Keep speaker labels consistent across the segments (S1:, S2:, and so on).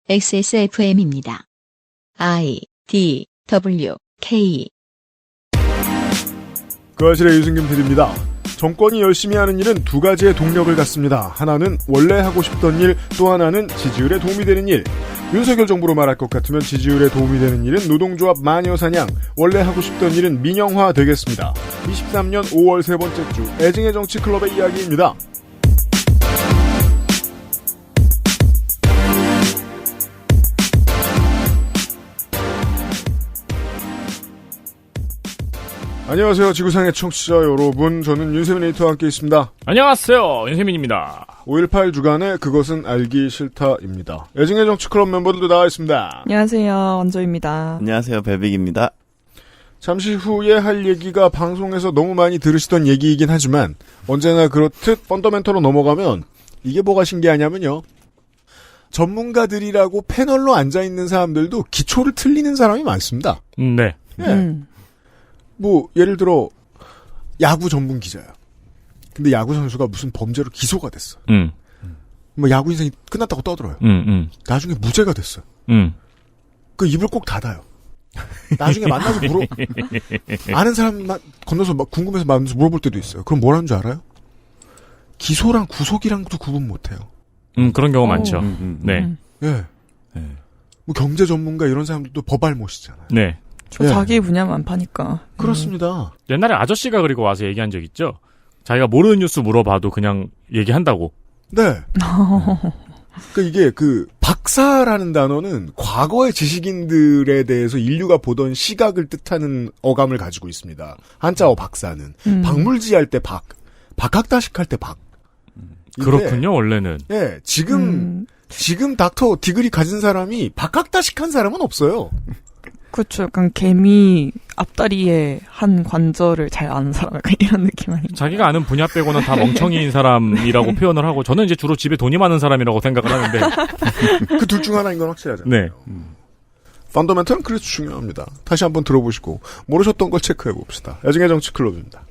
S1: XSFM입니다. I, D, W, K.
S2: 그 아실의 유승균 PD입니다. 정권이 열심히 하는 일은 두 가지의 동력을 갖습니다. 하나는 원래 하고 싶던 일, 또 하나는 지지율에 도움이 되는 일. 윤석열 정부로 말할 것 같으면 지지율에 도움이 되는 일은 노동조합 마녀사냥, 원래 하고 싶던 일은 민영화 되겠습니다. 23년 5월 세 번째 주 애증의 정치 클럽의 이야기입니다. 안녕하세요. 지구상의 청취자 여러분. 저는 윤세민 에디터와 함께 있습니다.
S3: 안녕하세요. 윤세민입니다.
S2: 5.18 주간의 그것은 알기 싫다입니다. 애증의 정치클럽 멤버들도 나와 있습니다.
S4: 안녕하세요. 원조입니다.
S5: 안녕하세요. 배빅입니다.
S2: 잠시 후에 할 얘기가 방송에서 너무 많이 들으시던 얘기이긴 하지만 언제나 그렇듯 펀더멘털로 넘어가면 이게 뭐가 신기하냐면요. 전문가들이라고 패널로 앉아있는 사람들도 기초를 틀리는 사람이 많습니다.
S3: 네.
S2: 예. 뭐 예를 들어 야구 전문 기자야. 근데 야구 선수가 무슨 범죄로 기소가 됐어. 뭐 야구 인생이 끝났다고 떠들어요. 나중에 무죄가 됐어. 그 입을 꼭 닫아요. 나중에 만나서 아는 사람만 건너서 막 궁금해서 만나서 물어볼 때도 있어요. 그럼 뭐라는 줄 알아요? 기소랑 구속이랑도 구분 못해요.
S3: 그런 경우 많죠. 네.
S2: 예. 뭐 경제 전문가 이런 사람들도 법알못이잖아요.
S3: 네.
S4: 저 자기 분야만 파니까.
S2: 그렇습니다.
S3: 옛날에 아저씨가 그리고 와서 얘기한 적 있죠. 자기가 모르는 뉴스 물어봐도 그냥 얘기한다고.
S2: 네. 그러니까 이게 그 박사라는 단어는 과거의 지식인들에 대해서 인류가 보던 시각을 뜻하는 어감을 가지고 있습니다. 한자어 박사는 박물지 할 때 박학다식 할 때 박.
S3: 그렇군요. 원래는.
S2: 예, 지금 닥터 디그리 가진 사람이 박학다식한 사람은 없어요.
S4: 그렇죠. 약간 개미 앞다리에 한 관절을 잘 아는 사람 약간 이런 느낌 아니에요?
S3: 자기가 아는 분야 빼고는 다 멍청이인 사람이라고 표현을 하고 저는 이제 주로 집에 돈이 많은 사람이라고 생각을 하는데
S2: 그 둘 중 하나인 건 확실하잖아요.
S3: 네.
S2: 펀더멘털은 그래서 중요합니다. 다시 한번 들어보시고 모르셨던 걸 체크해봅시다. 애증의 정치 클럽입니다.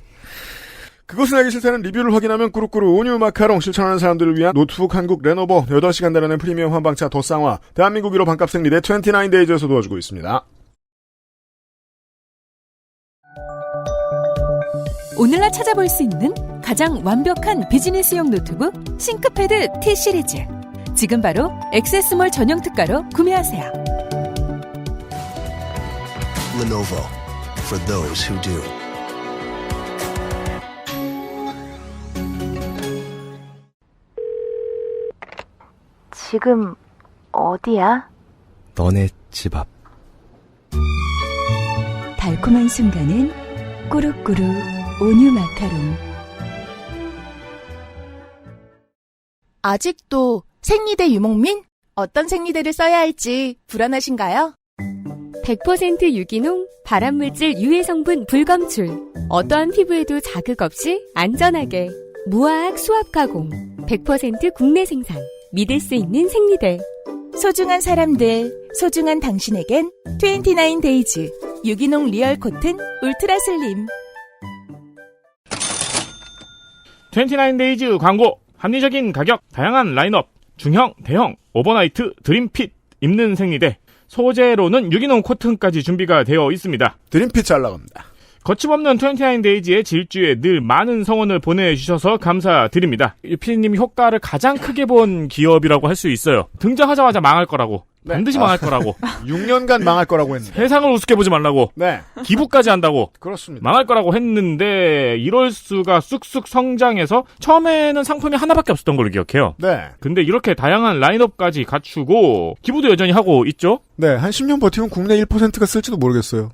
S2: 그것은 알기 싫다는 리뷰를 확인하면 꾸루꾸루 온유 마카롱 실천하는 사람들을 위한 노트북 한국 레노버 8시간 달하는 프리미엄 환방차 더 쌍화 대한민국 1호 반값 생리대 29데이즈에서 도와주고 있습니다.
S6: 오늘날 찾아볼 수 있는 가장 완벽한 비즈니스용 노트북 싱크패드 T 시리즈. 지금 바로 액세스몰 전용 특가로 구매하세요.
S7: Lenovo for those who do.
S8: 지금 어디야?
S7: 너네 집 앞.
S6: 달콤한 순간은 꾸룩꾸룩 온유 마카롱.
S9: 아직도 생리대 유목민? 어떤 생리대를 써야 할지 불안하신가요?
S10: 100% 유기농, 발암물질 유해 성분 불검출. 어떠한 피부에도 자극 없이 안전하게. 무화학 수압 가공. 100% 국내 생산. 믿을 수 있는 생리대.
S9: 소중한 사람들, 소중한 당신에겐 29데이즈 유기농 리얼 코튼 울트라 슬림.
S3: 29데이즈 광고. 합리적인 가격, 다양한 라인업, 중형, 대형, 오버나이트, 드림핏, 입는 생리대. 소재로는 유기농 코튼까지 준비가 되어 있습니다.
S2: 드림핏 잘 나갑니다.
S3: 거침없는 29데이즈의 질주에 늘 많은 성원을 보내주셔서 감사드립니다. 피디님이 효과를 가장 크게 본 기업이라고 할 수 있어요. 등장하자마자 망할 거라고.
S2: 네.
S3: 반드시 망할 거라고.
S2: 6년간 망할 거라고 했는데.
S3: 세상을 우습게 보지 말라고.
S2: 네.
S3: 기부까지 한다고.
S2: 그렇습니다.
S3: 망할 거라고 했는데 이럴 수가 쑥쑥 성장해서 처음에는 상품이 하나밖에 없었던 걸로 기억해요.
S2: 네.
S3: 근데 이렇게 다양한 라인업까지 갖추고 기부도 여전히 하고 있죠?
S2: 네. 한 10년 버티면 국내 1%가 쓸지도 모르겠어요.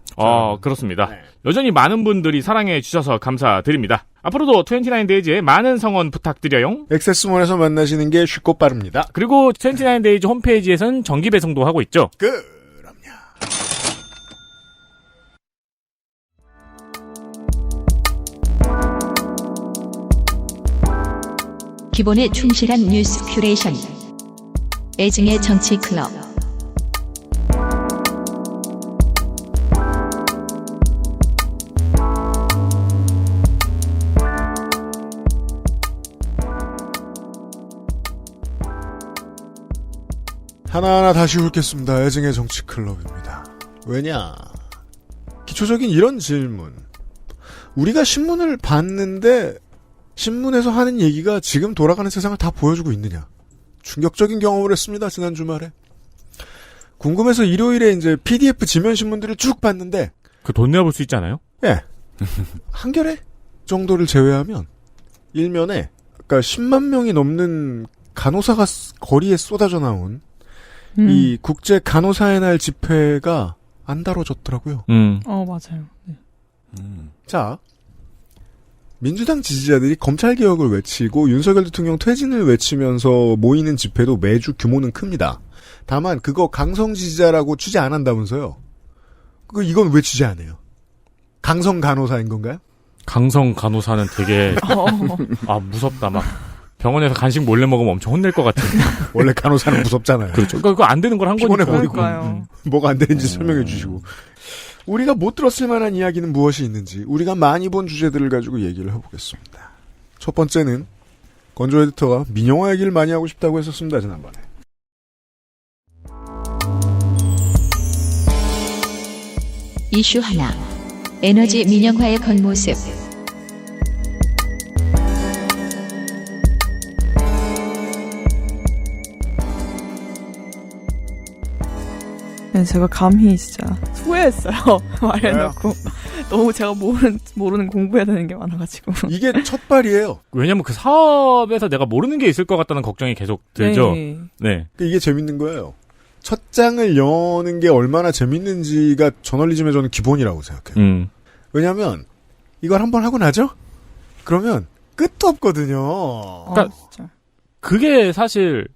S3: 그렇습니다.
S2: 네.
S3: 여전히 많은 분들이 사랑해 주셔서 감사드립니다. 앞으로도 29데이즈에 많은 성원 부탁드려요.
S2: 액세스몰에서 만나시는 게 쉽고 빠릅니다.
S3: 그리고 29데이즈 홈페이지에서는 정기 배송도 하고 있죠.
S2: 그럼요.
S1: 기본에 충실한 뉴스 큐레이션. 애증의 정치 클럽.
S2: 하나하나 다시 훑겠습니다. 애증의 정치클럽입니다. 왜냐? 기초적인 이런 질문. 우리가 신문을 봤는데 신문에서 하는 얘기가 지금 돌아가는 세상을 다 보여주고 있느냐? 충격적인 경험을 했습니다. 지난 주말에. 궁금해서 일요일에 이제 PDF 지면 신문들을 쭉 봤는데
S3: 그 돈 내볼 수 있지 않아요?
S2: 예. 한겨레 정도를 제외하면 일면에 그러니까 10만 명이 넘는 간호사가 거리에 쏟아져 나온 이 국제 간호사의 날 집회가 안 다뤄졌더라고요.
S4: 맞아요. 네.
S2: 자, 민주당 지지자들이 검찰개혁을 외치고 윤석열 대통령 퇴진을 외치면서 모이는 집회도 매주 규모는 큽니다. 다만 그거 강성 지지자라고 취재 안 한다면서요. 이건 왜 취재 안 해요? 강성 간호사인 건가요?
S3: 강성 간호사는 되게 무섭다. 막 병원에서 간식 몰래 먹으면 엄청 혼낼 것 같은.
S2: 원래 간호사는 무섭잖아요.
S3: 그렇죠. 그거 안 되는 걸 한 거니까.
S2: 버리고 뭐가 안 되는지 설명해 주시고. 우리가 못 들었을 만한 이야기는 무엇이 있는지 우리가 많이 본 주제들을 가지고 얘기를 해보겠습니다. 첫 번째는 건조 에디터가 민영화 얘기를 많이 하고 싶다고 했었습니다. 지난번에.
S1: 이슈 하나. 에너지 민영화의 겉모습.
S4: 네, 제가 감히 진짜 후회했어요. 말해놓고. 너무 제가 모르는 공부해야 되는 게 많아가지고.
S2: 이게 첫 발이에요.
S3: 왜냐면 그 사업에서 내가 모르는 게 있을 것 같다는 걱정이 계속 들죠. 네.
S2: 이게 재밌는 거예요. 첫 장을 여는 게 얼마나 재밌는지가 저널리즘의 저는 기본이라고 생각해요. 왜냐하면 이걸 한번 하고 나죠? 그러면 끝도 없거든요.
S3: 그러니까 그게 사실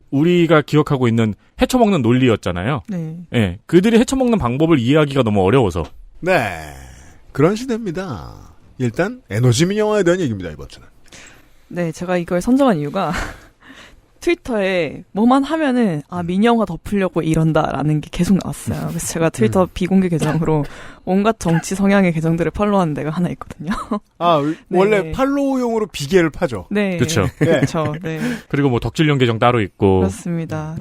S3: 우리가 기억하고 있는 헤쳐먹는 논리였잖아요.
S4: 네.
S3: 네. 그들이 헤쳐먹는 방법을 이해하기가 너무 어려워서.
S2: 네. 그런 시대입니다. 일단 에너지 민영화에 대한 얘기입니다. 이번 주는.
S4: 네. 제가 이걸 선정한 이유가 트위터에 뭐만 하면은 민영화 덮으려고 이런다라는 게 계속 나왔어요. 그래서 제가 트위터 비공개 계정으로 온갖 정치 성향의 계정들을 팔로우하는 데가 하나 있거든요.
S2: 네. 원래 팔로우용으로 비계를 파죠.
S4: 네.
S3: 그렇죠.
S4: 그렇죠. 네.
S3: 그리고 뭐 덕질용 계정 따로 있고.
S4: 그렇습니다.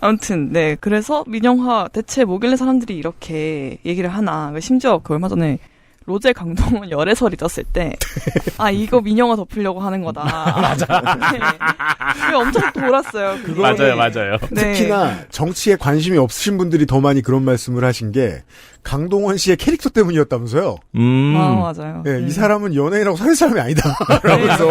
S4: 아무튼 네. 그래서 민영화 대체 뭐길래 사람들이 이렇게 얘기를 하나. 심지어 그 얼마 전에 로제 강동원 열애설이 떴을 때, 이거 민영화 덮으려고 하는 거다.
S3: 맞아.
S4: 네. 엄청 돌았어요.
S3: 맞아요.
S4: 네.
S2: 특히나 정치에 관심이 없으신 분들이 더 많이 그런 말씀을 하신 게 강동원 씨의 캐릭터 때문이었다면서요.
S4: 맞아요.
S2: 네, 이 사람은 연예인하고 사는 사람이 아니다. 라면서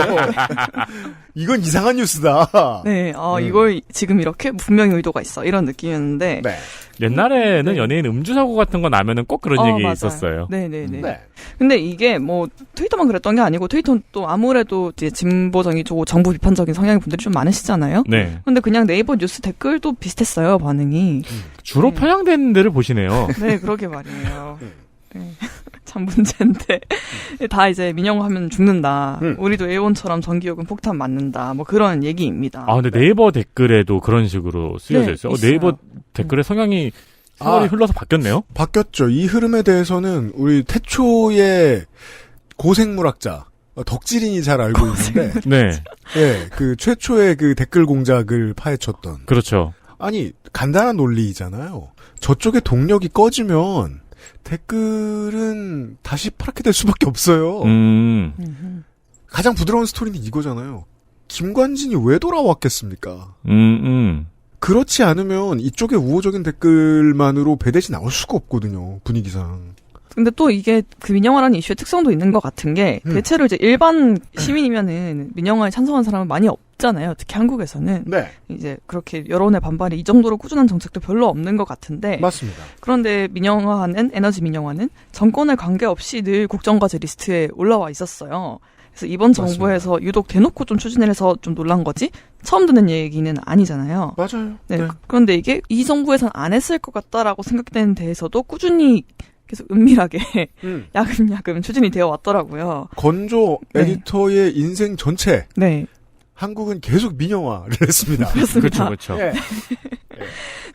S2: 이건 이상한 뉴스다.
S4: 네, 이걸 지금 이렇게 분명히 의도가 있어. 이런 느낌이었는데.
S2: 네.
S3: 옛날에는 연예인 음주 사고 같은 거 나면은 꼭 그런 얘기
S4: 맞아요.
S3: 있었어요.
S4: 네네네. 네. 근데 이게 뭐 트위터만 그랬던 게 아니고 트위터는 또 아무래도 이제 진보적이고 정부 비판적인 성향의 분들이 좀 많으시잖아요.
S3: 네.
S4: 근데 그냥 네이버 뉴스 댓글도 비슷했어요, 반응이.
S3: 주로 편향된 데를 보시네요.
S4: 네, 그러게 말이에요. 네. 참 문제인데 다 이제 민영화하면 죽는다. 우리도 일본처럼 전기요금 폭탄 맞는다. 뭐 그런 얘기입니다.
S3: 근데 네이버 댓글에도 그런 식으로 쓰여져 있어요. 네이버 댓글의 성향이 세월이 흘러서 바뀌었네요.
S2: 바뀌었죠. 이 흐름에 대해서는 우리 태초의 고생물학자 덕질인이 잘 알고 있는데,
S3: 네,
S2: 예, 그 최초의 그 댓글 공작을 파헤쳤던.
S3: 그렇죠.
S2: 아니 간단한 논리이잖아요. 저쪽의 동력이 꺼지면 댓글은 다시 파랗게 될 수밖에 없어요. 가장 부드러운 스토리는 이거잖아요. 김관진이 왜 돌아왔겠습니까? 그렇지 않으면 이쪽의 우호적인 댓글만으로 배댓이 나올 수가 없거든요. 분위기상.
S4: 근데 또 이게 그 민영화라는 이슈의 특성도 있는 것 같은 게 대체로 이제 일반 시민이면은 민영화에 찬성하는 사람은 많이 없잖아요. 특히 한국에서는.
S2: 네.
S4: 이제 그렇게 여론의 반발이 이 정도로 꾸준한 정책도 별로 없는 것 같은데.
S2: 맞습니다.
S4: 그런데 민영화는 에너지 민영화는 정권에 관계없이 늘 국정과제 리스트에 올라와 있었어요. 그래서 이번 정부에서 맞습니다. 유독 대놓고 좀 추진을 해서 좀 놀란 거지 처음 듣는 얘기는 아니잖아요.
S2: 맞아요.
S4: 네. 그런데 이게 이 정부에서는 안 했을 것 같다라고 생각되는 데에서도 꾸준히 계속 은밀하게 야금야금 추진이 되어 왔더라고요.
S2: 건조 에디터의 인생 전체.
S4: 네.
S2: 한국은 계속 민영화를 했습니다.
S4: 그렇습니다.
S3: 그렇죠.
S2: 네.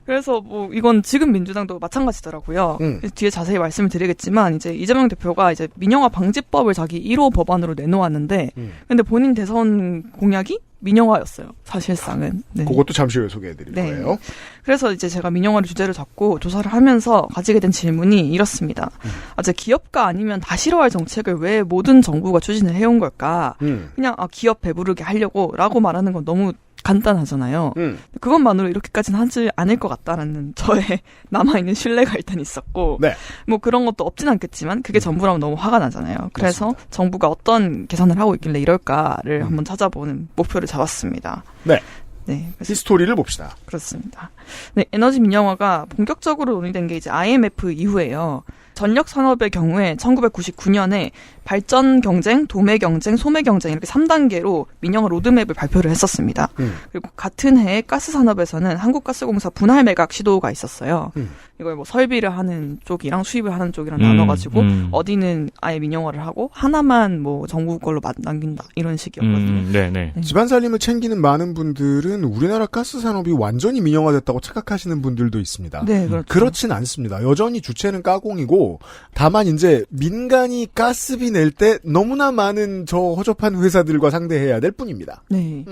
S4: 그래서 뭐 이건 지금 민주당도 마찬가지더라고요. 뒤에 자세히 말씀을 드리겠지만 이제 이재명 대표가 이제 민영화 방지법을 자기 1호 법안으로 내놓았는데 근데 본인 대선 공약이 민영화였어요. 사실상은. 네.
S2: 그것도 잠시 후에 소개해드릴 거예요.
S4: 그래서 이제 제가 민영화를 주제로 잡고 조사를 하면서 가지게 된 질문이 이렇습니다. 이제 기업가 아니면 다 싫어할 정책을 왜 모든 정부가 추진을 해온 걸까? 그냥 기업 배부르게 하려고라고 말하는 건 너무 간단하잖아요. 그것만으로 이렇게까지는 하지 않을 것 같다라는 저의 남아있는 신뢰가 일단 있었고
S2: 네.
S4: 뭐 그런 것도 없진 않겠지만 그게 전부라면 너무 화가 나잖아요. 그래서
S2: 맞습니다.
S4: 정부가 어떤 계산을 하고 있길래 이럴까를 한번 찾아보는 목표를 잡았습니다.
S2: 네.
S4: 네.
S2: 히스토리를 봅시다.
S4: 그렇습니다. 네, 에너지 민영화가 본격적으로 논의된 게 이제 IMF 이후에요. 전력 산업의 경우에 1999년에 발전 경쟁, 도매 경쟁, 소매 경쟁 이렇게 3단계로 민영화 로드맵을 발표를 했었습니다. 그리고 같은 해에 가스 산업에서는 한국가스공사 분할 매각 시도가 있었어요. 이걸 뭐 설비를 하는 쪽이랑 수입을 하는 쪽이랑 나눠가지고 어디는 아예 민영화를 하고 하나만 뭐 정부 걸로 남긴다 이런 식이었거든요.
S3: 네네.
S2: 집안 살림을 챙기는 많은 분들은 우리나라 가스 산업이 완전히 민영화됐다고 착각하시는 분들도 있습니다.
S4: 네, 그렇죠.
S2: 그렇진 않습니다. 여전히 주체는 가공이고 다만 이제 민간이 가스비 낼 때 너무나 많은 저 허접한 회사들과 상대해야 될 뿐입니다.
S4: 네.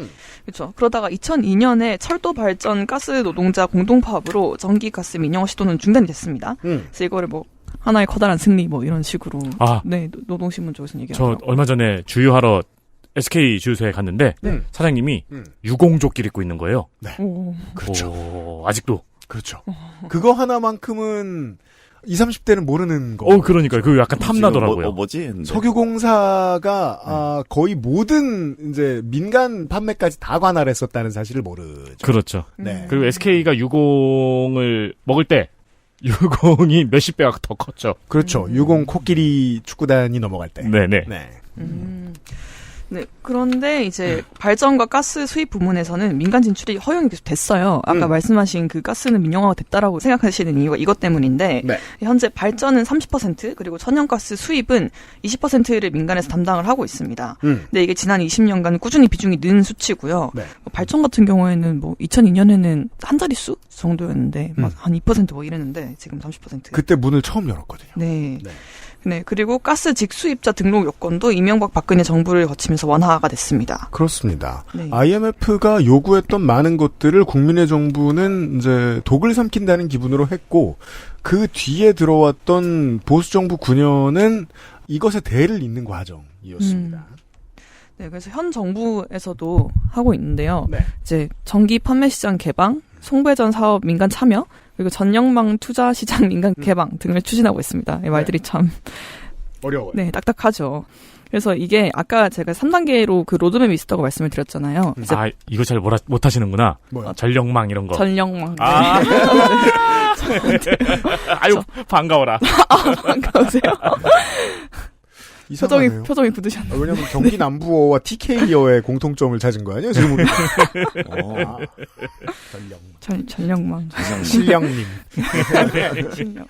S4: 그렇죠. 그러다가 2002년에 철도 발전 가스 노동자 공동파업으로 전기 가스 민영화 시도는 중단이 됐습니다. 그래서 이거를 뭐 하나의 커다란 승리 뭐 이런 식으로 네, 노동신문 쪽에서는 얘기하더라고요.
S3: 저 얼마 전에 주유하러 SK 주유소에 갔는데 사장님이 유공조끼를 입고 있는 거예요.
S2: 네.
S3: 그렇죠. 아직도.
S2: 그렇죠. 그거 하나만큼은 20, 30대는 모르는 거.
S3: 그러니까요. 그거 약간 탐나더라고요.
S5: 뭐지?
S2: 석유공사가 거의 모든 이제 민간 판매까지 다 관할했었다는 사실을 모르죠.
S3: 그렇죠.
S2: 네.
S3: 그리고 SK가 유공을 먹을 때 유공이 몇십 배가 더 컸죠.
S2: 그렇죠. 유공 코끼리 축구단이 넘어갈 때.
S3: 네네.
S2: 네.
S4: 네, 그런데 이제 발전과 가스 수입 부문에서는 민간 진출이 허용이 계속 됐어요. 아까 말씀하신 그 가스는 민영화가 됐다라고 생각하시는 이유가 이것 때문인데
S2: 네.
S4: 현재 발전은 30% 그리고 천연가스 수입은 20%를 민간에서 담당을 하고 있습니다. 근데 이게 지난 20년간 꾸준히 비중이 는 수치고요.
S2: 네.
S4: 발전 같은 경우에는 뭐 2002년에는 한 자릿수 정도였는데 막 한 2% 뭐 이랬는데 지금 30%.
S2: 그때 문을 처음 열었거든요.
S4: 네. 네, 그리고 가스 직수입자 등록 요건도 이명박 박근혜 정부를 거치면서 완화가 됐습니다.
S2: 그렇습니다.
S4: 네.
S2: IMF가 요구했던 많은 것들을 국민의 정부는 이제 독을 삼킨다는 기분으로 했고 그 뒤에 들어왔던 보수 정부 9년은 이것에 대를 잇는 과정이었습니다.
S4: 네, 그래서 현 정부에서도 하고 있는데요.
S2: 네.
S4: 이제 전기 판매 시장 개방, 송배전 사업 민간 참여, 그리고 전력망 투자 시장 민간 개방 등을 추진하고 있습니다. 이 말들이 참
S2: 어려워요.
S4: 네, 딱딱하죠. 그래서 이게 아까 제가 3단계로 그 로드맵이 있었다고 말씀을 드렸잖아요.
S3: 이거 잘 못 하시는구나.
S2: 뭐요?
S3: 전력망 이런 거.
S4: 전력망.
S3: 아유, 반가워라.
S4: 반가우세요?
S2: 이상하네요.
S4: 표정이 굳으셨네요.
S2: 왜냐면 경기 남부어와 TK어의 공통점을 찾은 거 아니에요? 지금
S4: 전력망.
S2: 실령님.
S4: 실령.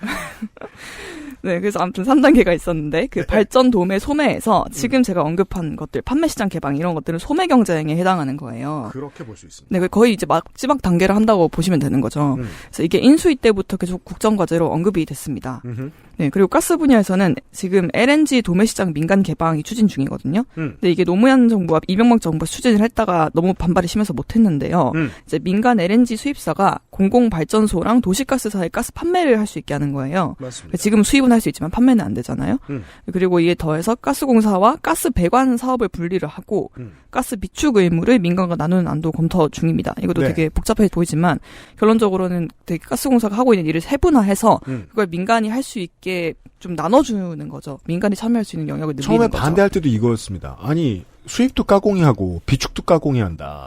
S4: 네, 그래서 아무튼 3단계가 있었는데 그 발전 도매 소매에서 지금 제가 언급한 것들 판매 시장 개방 이런 것들은 소매 경쟁에 해당하는 거예요.
S2: 그렇게 볼 수 있습니다.
S4: 네, 거의 이제 마지막 단계를 한다고 보시면 되는 거죠. 그래서 이게 인수위 때부터 계속 국정과제로 언급이 됐습니다. 네, 그리고 가스 분야에서는 지금 LNG 도매 시장 민간 개방이 추진 중이거든요. 근데 이게 노무현 정부와 이명박 정부가 추진을 했다가 너무 반발이 심해서 못했는데요. 이제 민간 LNG 수입사가 공공발전소랑 도시가스사에 가스 판매를 할 수 있게 하는 거예요.
S2: 맞습니다.
S4: 지금 수입은 할 수 있지만 판매는 안 되잖아요. 그리고 이에 더해서 가스공사와 가스 배관 사업을 분리를 하고 가스 비축 의무를 민간과 나누는 안도 검토 중입니다. 이것도
S2: 네.
S4: 되게 복잡해 보이지만 결론적으로는 되게 가스공사가 하고 있는 일을 세분화해서 그걸 민간이 할 수 있게 좀 나눠주는 거죠. 민간이 참여할 수 있는 영역을 늘리는
S2: 처음에
S4: 거죠.
S2: 반대할 때도 이거였습니다. 아니 수입도 까공이 하고 비축도 까공이 한다.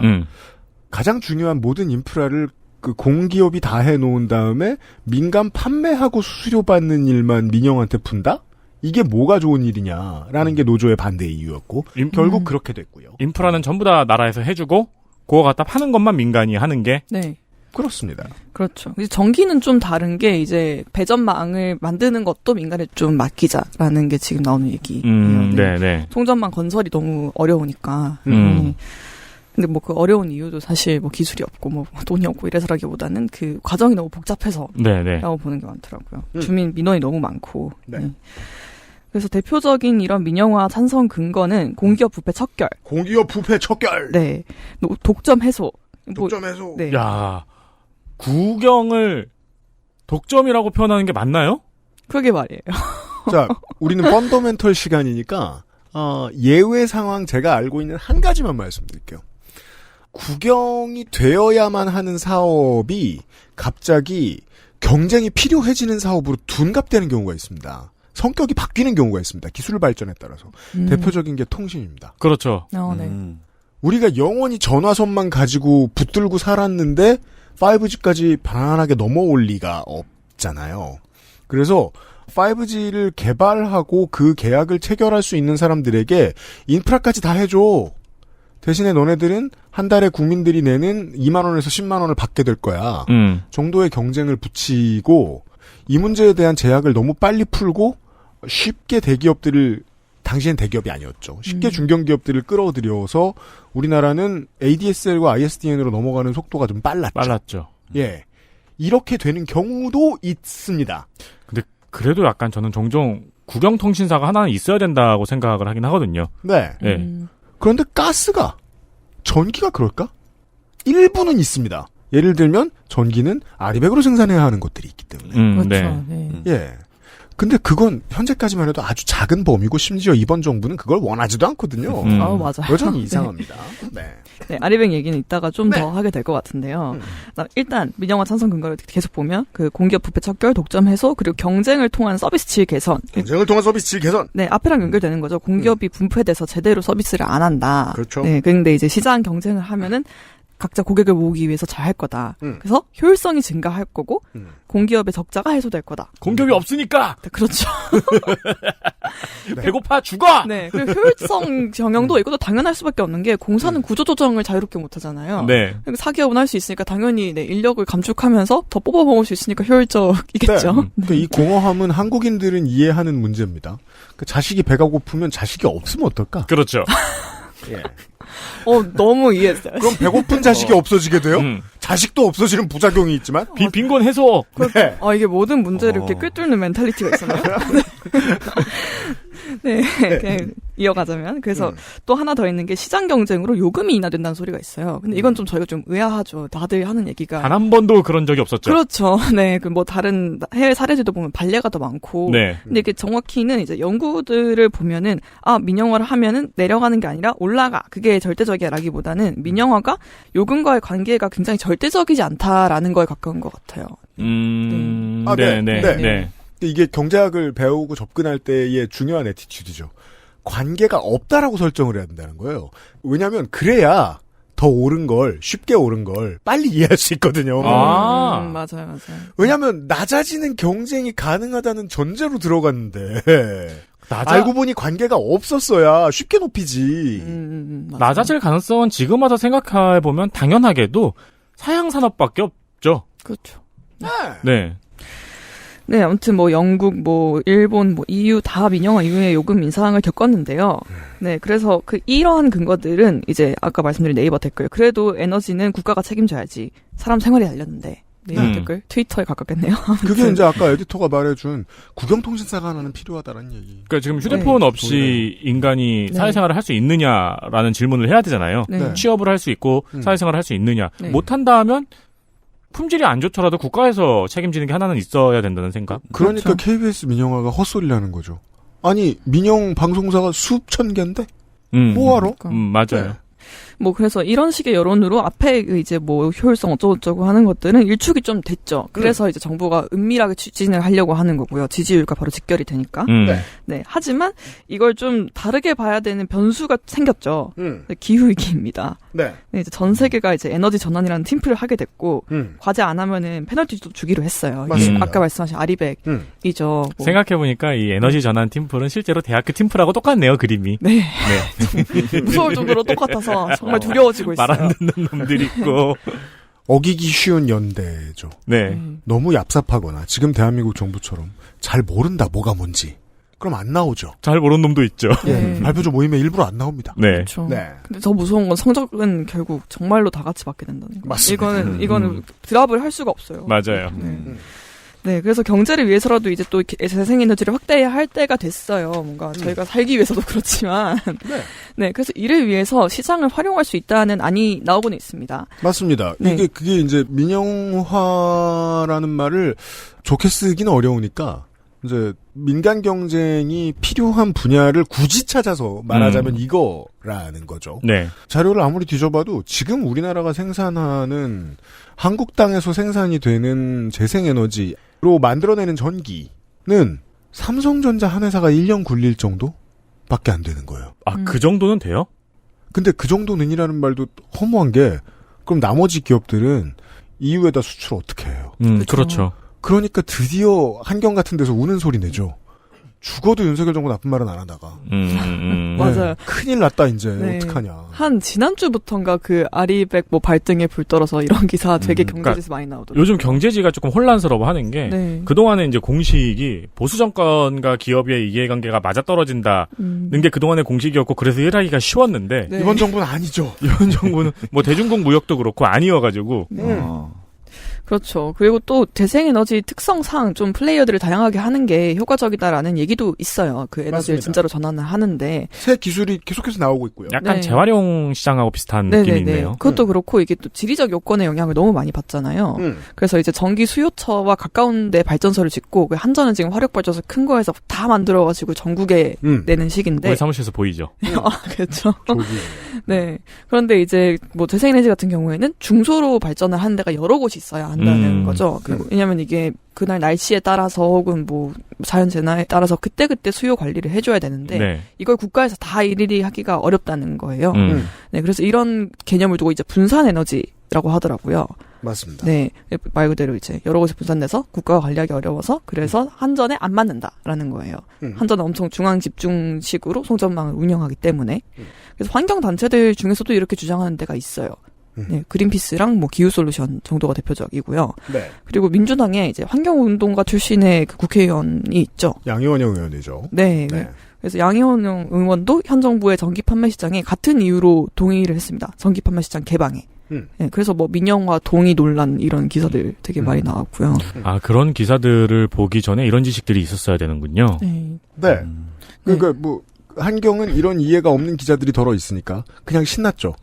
S2: 가장 중요한 모든 인프라를 그 공기업이 다 해놓은 다음에 민간 판매하고 수수료 받는 일만 민영한테 푼다? 이게 뭐가 좋은 일이냐라는 게 노조의 반대 이유였고 결국 그렇게 됐고요.
S3: 인프라는 전부 다 나라에서 해주고 그거 갖다 파는 것만 민간이 하는 게
S4: 네.
S2: 그렇습니다.
S4: 그렇죠. 이제 전기는 좀 다른 게 이제 배전망을 만드는 것도 민간에 좀 맡기자라는 게 지금 나오는 얘기예요.
S3: 네네.
S4: 송전망 건설이 너무 어려우니까. 근데 뭐 그 어려운 이유도 사실 뭐 기술이 없고 뭐 돈이 없고 이래서라기보다는 그 과정이 너무 복잡해서 라고 보는 게 많더라고요. 주민 민원이 너무 많고. 네. 그래서 대표적인 이런 민영화 찬성 근거는 공기업 부패 척결.
S2: 공기업 부패 척결.
S4: 네. 독점 해소.
S2: 독점 해소.
S4: 네.
S3: 야, 구경을 독점이라고 표현하는 게 맞나요?
S4: 그러게 말이에요.
S2: 자, 우리는 펀더멘털 시간이니까 예외 상황 제가 알고 있는 한 가지만 말씀드릴게요. 구경이 되어야만 하는 사업이 갑자기 경쟁이 필요해지는 사업으로 둔갑되는 경우가 있습니다. 성격이 바뀌는 경우가 있습니다. 기술 발전에 따라서. 대표적인 게 통신입니다.
S3: 그렇죠.
S4: 네.
S2: 우리가 영원히 전화선만 가지고 붙들고 살았는데 5G까지 편안하게 넘어올 리가 없잖아요. 그래서 5G를 개발하고 그 계약을 체결할 수 있는 사람들에게 인프라까지 다 해줘. 대신에 너네들은 한 달에 국민들이 내는 2만 원에서 10만 원을 받게 될 거야. 정도의 경쟁을 붙이고 이 문제에 대한 제약을 너무 빨리 풀고 쉽게 대기업들을 당시엔 대기업이 아니었죠. 쉽게 중견기업들을 끌어들여서 우리나라는 ADSL과 ISDN으로 넘어가는 속도가 좀 빨랐죠. 예. 이렇게 되는 경우도 있습니다.
S3: 근데 그래도 약간 저는 종종 국영통신사가 하나는 있어야 된다고 생각을 하긴 하거든요.
S2: 네.
S3: 네.
S2: 그런데 가스가, 전기가 그럴까? 일부는 있습니다. 예를 들면 전기는 아리백으로 생산해야 하는 것들이 있기 때문에.
S4: 그렇죠.
S3: 네.
S2: 예. 근데 그건 현재까지만 해도 아주 작은 범위고 심지어 이번 정부는 그걸 원하지도 않거든요.
S4: 맞아요.
S2: 여전히 이상합니다. 네.
S4: 네, 아리백 얘기는 이따가 좀 더 하게 될 것 같은데요. 일단 민영화 찬성 근거를 계속 보면 그 공기업 부패 척결, 독점 해소, 그리고 경쟁을 통한 서비스 질 개선.
S2: 경쟁을 통한 서비스 질 개선.
S4: 네, 앞에랑 연결되는 거죠. 공기업이 분폐돼서 제대로 서비스를 안 한다.
S2: 그렇죠.
S4: 네, 근데 이제 시장 경쟁을 하면은 각자 고객을 모으기 위해서 잘 할 거다. 그래서 효율성이 증가할 거고 공기업의 적자가 해소될 거다.
S3: 공기업이 없으니까.
S4: 네, 그렇죠.
S3: 네. 배고파 죽어.
S4: 네, 그리고 효율성 경영도 이것도 당연할 수밖에 없는 게 공사는 구조 조정을 자유롭게 못 하잖아요.
S3: 네.
S4: 사기업은 할 수 있으니까 당연히 인력을 감축하면서 더 뽑아 먹을 수 있으니까 효율적이겠죠.
S2: 네. 그러니까 이 공허함은 한국인들은 이해하는 문제입니다. 그 자식이 배가 고프면 자식이 없으면 어떨까?
S3: 그렇죠.
S2: 예.
S4: 너무 이해했어요.
S2: 그럼 배고픈 자식이 없어지게 돼요? 자식도 없어지는 부작용이 있지만?
S3: 빈곤 해소!
S2: 네.
S4: 이게 모든 문제를 이렇게 꿰뚫는 멘탈리티가 있었나요? 네, 그냥 이어가자면. 그래서 또 하나 더 있는 게 시장 경쟁으로 요금이 인하된다는 소리가 있어요. 근데 이건 좀 저희가 좀 의아하죠. 다들 하는 얘기가.
S3: 단 한 번도 그런 적이 없었죠.
S4: 그렇죠. 네, 그 뭐 다른 해외 사례들도 보면 반례가 더 많고.
S3: 네.
S4: 근데 이게 정확히는 이제 연구들을 보면은, 민영화를 하면은 내려가는 게 아니라 올라가. 그게 절대적이라기보다는 민영화가 요금과의 관계가 굉장히 절대적이지 않다라는 거에 가까운 것 같아요.
S3: 네.
S2: 이게 경제학을 배우고 접근할 때의 중요한 애티튜드죠. 관계가 없다라고 설정을 해야 된다는 거예요. 왜냐하면 그래야 더 옳은 걸, 쉽게 옳은 걸 빨리 이해할 수 있거든요.
S4: 맞아요.
S2: 왜냐하면 낮아지는 경쟁이 가능하다는 전제로 들어갔는데 알고 보니 관계가 없었어야 쉽게 높이지.
S3: 낮아질 가능성은 지금 와서 생각해보면 당연하게도 사양산업밖에 없죠.
S4: 그렇죠.
S3: 네.
S4: 네, 아무튼 뭐 영국, 뭐 일본, 뭐 EU 다 민영화 이후에 요금 인상을 겪었는데요. 네, 그래서 이러한 근거들은 이제 아까 말씀드린 네이버 댓글. 그래도 에너지는 국가가 책임져야지. 사람 생활이 달렸는데. 네이버 댓글, 트위터에 가깝겠네요.
S2: 그게 이제 아까 에디터가 말해준 국영통신사가 하나는 필요하다는 얘기.
S3: 그러니까 지금 휴대폰 없이 인간이 사회생활을 할 수 있느냐라는 질문을 해야 되잖아요.
S4: 네.
S3: 취업을 할 수 있고 사회생활을 할 수 있느냐.
S4: 네.
S3: 못한다 하면 품질이 안 좋더라도 국가에서 책임지는 게 하나는 있어야 된다는 생각.
S2: 그러니까 그렇죠. KBS 민영화가 헛소리라는 거죠. 아니 민영 방송사가 수천 개인데 뭐하러?
S3: 맞아요.
S2: 네.
S4: 뭐 그래서 이런 식의 여론으로 앞에 이제 뭐 효율성 어쩌고저쩌고 하는 것들은 일축이 좀 됐죠. 그래서 이제 정부가 은밀하게 추진을 하려고 하는 거고요. 지지율과 바로 직결이 되니까. 네. 하지만 이걸 좀 다르게 봐야 되는 변수가 생겼죠. 기후 위기입니다.
S2: 네.
S4: 이제 전 세계가 이제 에너지 전환이라는 팀플을 하게 됐고 과제 안 하면은 페널티도 주기로 했어요.
S2: 맞습니다.
S4: 아까 말씀하신 아리백이죠. 뭐.
S3: 생각해보니까 이 에너지 전환 팀플은 실제로 대학교 팀플하고 똑같네요, 그림이.
S4: 네. 무서울 정도로 똑같아서 정말 두려워지고 있어요.
S3: 말 안 듣는 놈들이 있고.
S2: 어기기 쉬운 연대죠.
S3: 네.
S2: 너무 얍삽하거나 지금 대한민국 정부처럼 잘 모른다 뭐가 뭔지 그럼 안 나오죠.
S3: 잘 모르는 놈도 있죠.
S2: 예, 발표조 모임에 일부러 안 나옵니다.
S3: 네.
S4: 그렇죠.
S2: 네.
S4: 근데 더 무서운 건 성적은 결국 정말로 다 같이 받게 된다는 거.
S2: 맞습니다.
S4: 이거는 드랍을 할 수가 없어요.
S3: 맞아요.
S4: 네, 그래서 경제를 위해서라도 이제 또 재생에너지를 확대해야 할 때가 됐어요. 뭔가 저희가 살기 위해서도 그렇지만. 네, 그래서 이를 위해서 시장을 활용할 수 있다는 안이 나오고는 있습니다.
S2: 맞습니다.
S4: 네.
S2: 그게 이제 민영화라는 말을 좋게 쓰기는 어려우니까 이제 민간 경쟁이 필요한 분야를 굳이 찾아서 말하자면 이거라는 거죠.
S3: 네.
S2: 자료를 아무리 뒤져봐도 지금 우리나라가 생산하는 한국 땅에서 생산이 되는 재생에너지로 만들어내는 전기는 삼성전자 한 회사가 1년 굴릴 정도밖에 안 되는 거예요.
S3: 아, 그 정도는 돼요?
S2: 근데 그 정도는이라는 말도 허무한 게 그럼 나머지 기업들은 EU에다 수출 어떻게 해요?
S3: 그렇죠.
S2: 그러니까 드디어 한경 같은 데서 우는 소리 내죠. 죽어도 윤석열 정부 나쁜 말은 안 하다가.
S4: 맞아요.
S2: 큰일 났다 이제.
S4: 네.
S2: 어떡하냐.
S4: 한 지난주부터인가 그 아리백 뭐 발등에 불 떨어서 이런 기사 되게 경제지에서 많이 나오더라고요.
S3: 요즘 경제지가 조금 혼란스러워하는 게
S4: 네.
S3: 그동안에 이제 공식이 보수 정권과 기업의 이해관계가 맞아떨어진다는 게 그동안의 공식이었고 그래서 일하기가 쉬웠는데
S4: 네.
S2: 이번 정부는 아니죠.
S3: 이번 정부는 뭐 대중국 무역도 그렇고 아니어가지고
S4: 그렇죠. 그리고 또 재생에너지 특성상 좀 플레이어들을 다양하게 하는 게 효과적이다라는 얘기도 있어요. 그 에너지를
S2: 맞습니다.
S4: 진짜로 전환을 하는데
S2: 새 기술이 계속해서 나오고 있고요.
S3: 약간
S4: 네.
S3: 재활용 시장하고 비슷한 느낌이 있네요.
S4: 그것도 그렇고 이게 또 지리적 요건의 영향을 너무 많이 받잖아요. 그래서 이제 전기 수요처와 가까운 데 발전소를 짓고 그 한전은 지금 화력발전소 큰 거에서 다 만들어가지고 전국에 내는 식인데.
S3: 우리 사무실에서 보이죠.
S4: 그렇죠. 네. 그런데 이제 뭐 재생에너지 같은 경우에는 중소로 발전을 하는 데가 여러 곳이 있어야 한다는 거죠. 왜냐면 이게 그날 날씨에 따라서 혹은 뭐 자연재난에 따라서 그때그때 수요 관리를 해줘야 되는데
S3: 네.
S4: 이걸 국가에서 다 일일이 하기가 어렵다는 거예요. 네, 그래서 이런 개념을 두고 이제 분산에너지라고 하더라고요.
S2: 맞습니다.
S4: 네, 말 그대로 이제 여러 곳에 분산돼서 국가가 관리하기 어려워서 그래서 한전에 안 맞는다라는 거예요. 한전은 엄청 중앙 집중식으로 송전망을 운영하기 때문에 그래서 환경 단체들 중에서도 이렇게 주장하는 데가 있어요. 네, 그린피스랑 뭐 기후솔루션 정도가 대표적이고요.
S2: 네.
S4: 그리고 민주당에 이제 환경운동가 출신의 그 국회의원이 있죠.
S2: 양희원영 의원이죠.
S4: 네. 그래서 양희원 의원도 현 정부의 전기 판매 시장에 같은 이유로 동의를 했습니다. 전기 판매 시장 개방에. 네, 그래서 뭐 민영화 동의 논란 이런 기사들 되게 많이 나왔고요.
S3: 아, 그런 기사들을 보기 전에 이런 지식들이 있었어야 되는군요.
S4: 네.
S2: 네. 그러니까 뭐 한경은 이런 이해가 없는 기자들이 덜어 있으니까 그냥 신났죠.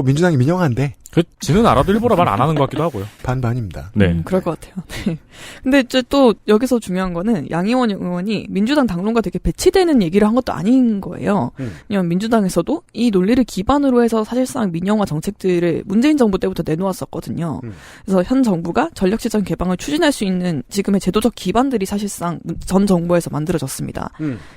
S2: 민주당이 민영화인데.
S3: 지는 알아도 일부러 말 안 하는 것 같기도 하고요.
S2: 반반입니다.
S3: 네.
S4: 그럴 것 같아요. 네. 근데 이제 또 여기서 중요한 거는 양희원 의원이 민주당 당론과 되게 배치되는 얘기를 한 것도 아닌 거예요. 왜냐면 민주당에서도 이 논리를 기반으로 해서 사실상 민영화 정책들을 문재인 정부 때부터 내놓았었거든요. 그래서 현 정부가 전력시장 개방을 추진할 수 있는 지금의 제도적 기반들이 사실상 전 정부에서 만들어졌습니다.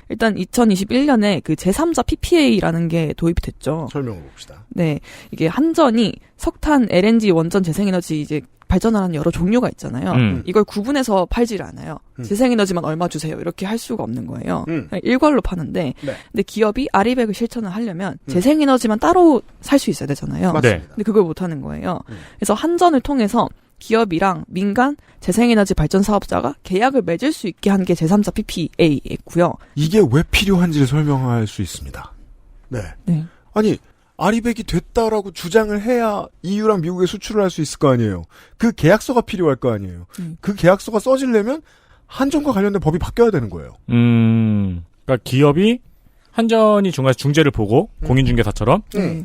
S4: 일단 2021년에 그 제3자 PPA라는 게 도입이 됐죠.
S2: 설명을 봅시다.
S4: 네. 이게 한전이 석탄, LNG, 원전, 재생에너지 이제 발전하는 여러 종류가 있잖아요. 이걸 구분해서 팔지를 않아요. 재생에너지만 얼마 주세요. 이렇게 할 수가 없는 거예요. 일괄로 파는데 근데 기업이 아리백을 실천을 하려면 재생에너지만 따로 살 수 있어야 되잖아요.
S2: 맞습니다.
S4: 근데 그걸 못 하는 거예요. 그래서 한전을 통해서 기업이랑 민간 재생에너지 발전 사업자가 계약을 맺을 수 있게 한 게 제3자 PPA였고요.
S2: 이게 왜 필요한지를 설명할 수 있습니다. 네. 아니 아리백이 됐다라고 주장을 해야 EU랑 미국에 수출을 할 수 있을 거 아니에요. 그 계약서가 필요할 거 아니에요. 그 계약서가 써지려면 한전과 관련된 법이 바뀌어야 되는 거예요.
S3: 그러니까 기업이 한전이 중재를 보고 공인중개사처럼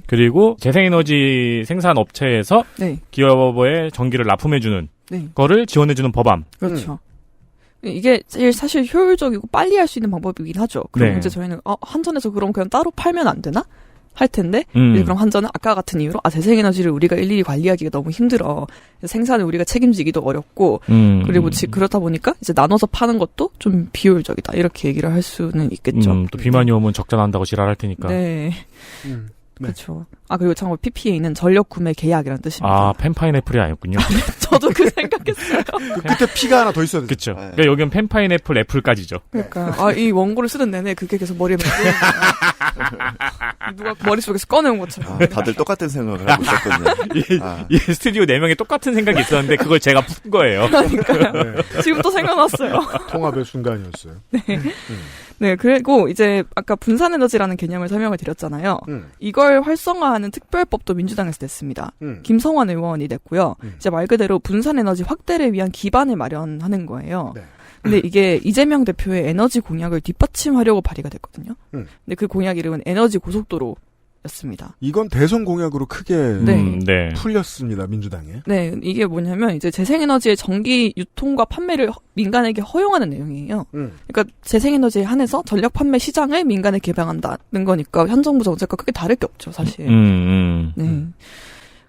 S3: 그리고 재생에너지 생산 업체에서 기업의 전기를 납품해주는 거를 지원해주는 법안.
S4: 그렇죠. 이게 제일 사실 효율적이고 빨리 할 수 있는 방법이긴 하죠. 그럼 이제 저희는 한전에서 그럼 그냥 따로 팔면 안 되나? 할 텐데 그럼 한전은 아까 같은 이유로 재생에너지를 우리가 일일이 관리하기가 너무 힘들어. 생산을 우리가 책임지기도 어렵고 그리고 그렇다 보니까 이제 나눠서 파는 것도 좀 비효율적이다. 이렇게 얘기를 할 수는 있겠죠.
S3: 또 비만이 오면 적자 난다고 지랄할 테니까.
S4: 네. 그렇죠. 그리고 참고로 PPA는 전력 구매 계약이라는 뜻입니다.
S3: 펜파인애플이 아니었군요.
S4: 저도 그 생각했어요.
S2: 그때 P가 하나 더 있어야
S3: 되죠. 그러니까 여기는 펜파인애플 애플까지죠.
S4: 그러니까 이 원고를 쓰는 내내 그게 계속 머리에 맴도는 누가 머릿속에서 꺼내온 것처럼.
S5: 다들 똑같은 생각을 하고 있었거든요.
S3: 이 스튜디오 4명이 똑같은 생각이 있었는데 그걸 제가 푼 거예요.
S4: 그러니까요.
S2: 네.
S4: 지금 또 생각났어요.
S2: 통합의 순간이었어요.
S4: 네. 네, 그리고 이제 아까 분산에너지라는 개념을 설명을 드렸잖아요. 이걸 활성화하는 특별법도 민주당에서 냈습니다. 김성환 의원이 냈고요. 이제 말 그대로 분산에너지 확대를 위한 기반을 마련하는 거예요.
S2: 네.
S4: 근데 이게 이재명 대표의 에너지 공약을 뒷받침하려고 발의가 됐거든요. 근데 그 공약 이름은 에너지 고속도로였습니다.
S2: 이건 대선 공약으로 크게
S4: 네.
S2: 풀렸습니다. 민주당에.
S4: 네, 이게 뭐냐면 이제 재생에너지의 정기 유통과 판매를 민간에게 허용하는 내용이에요. 그러니까 재생에너지에 한해서 전력 판매 시장을 민간에 개방한다는 거니까 현 정부 정책과 크게 다를 게 없죠, 사실. 네.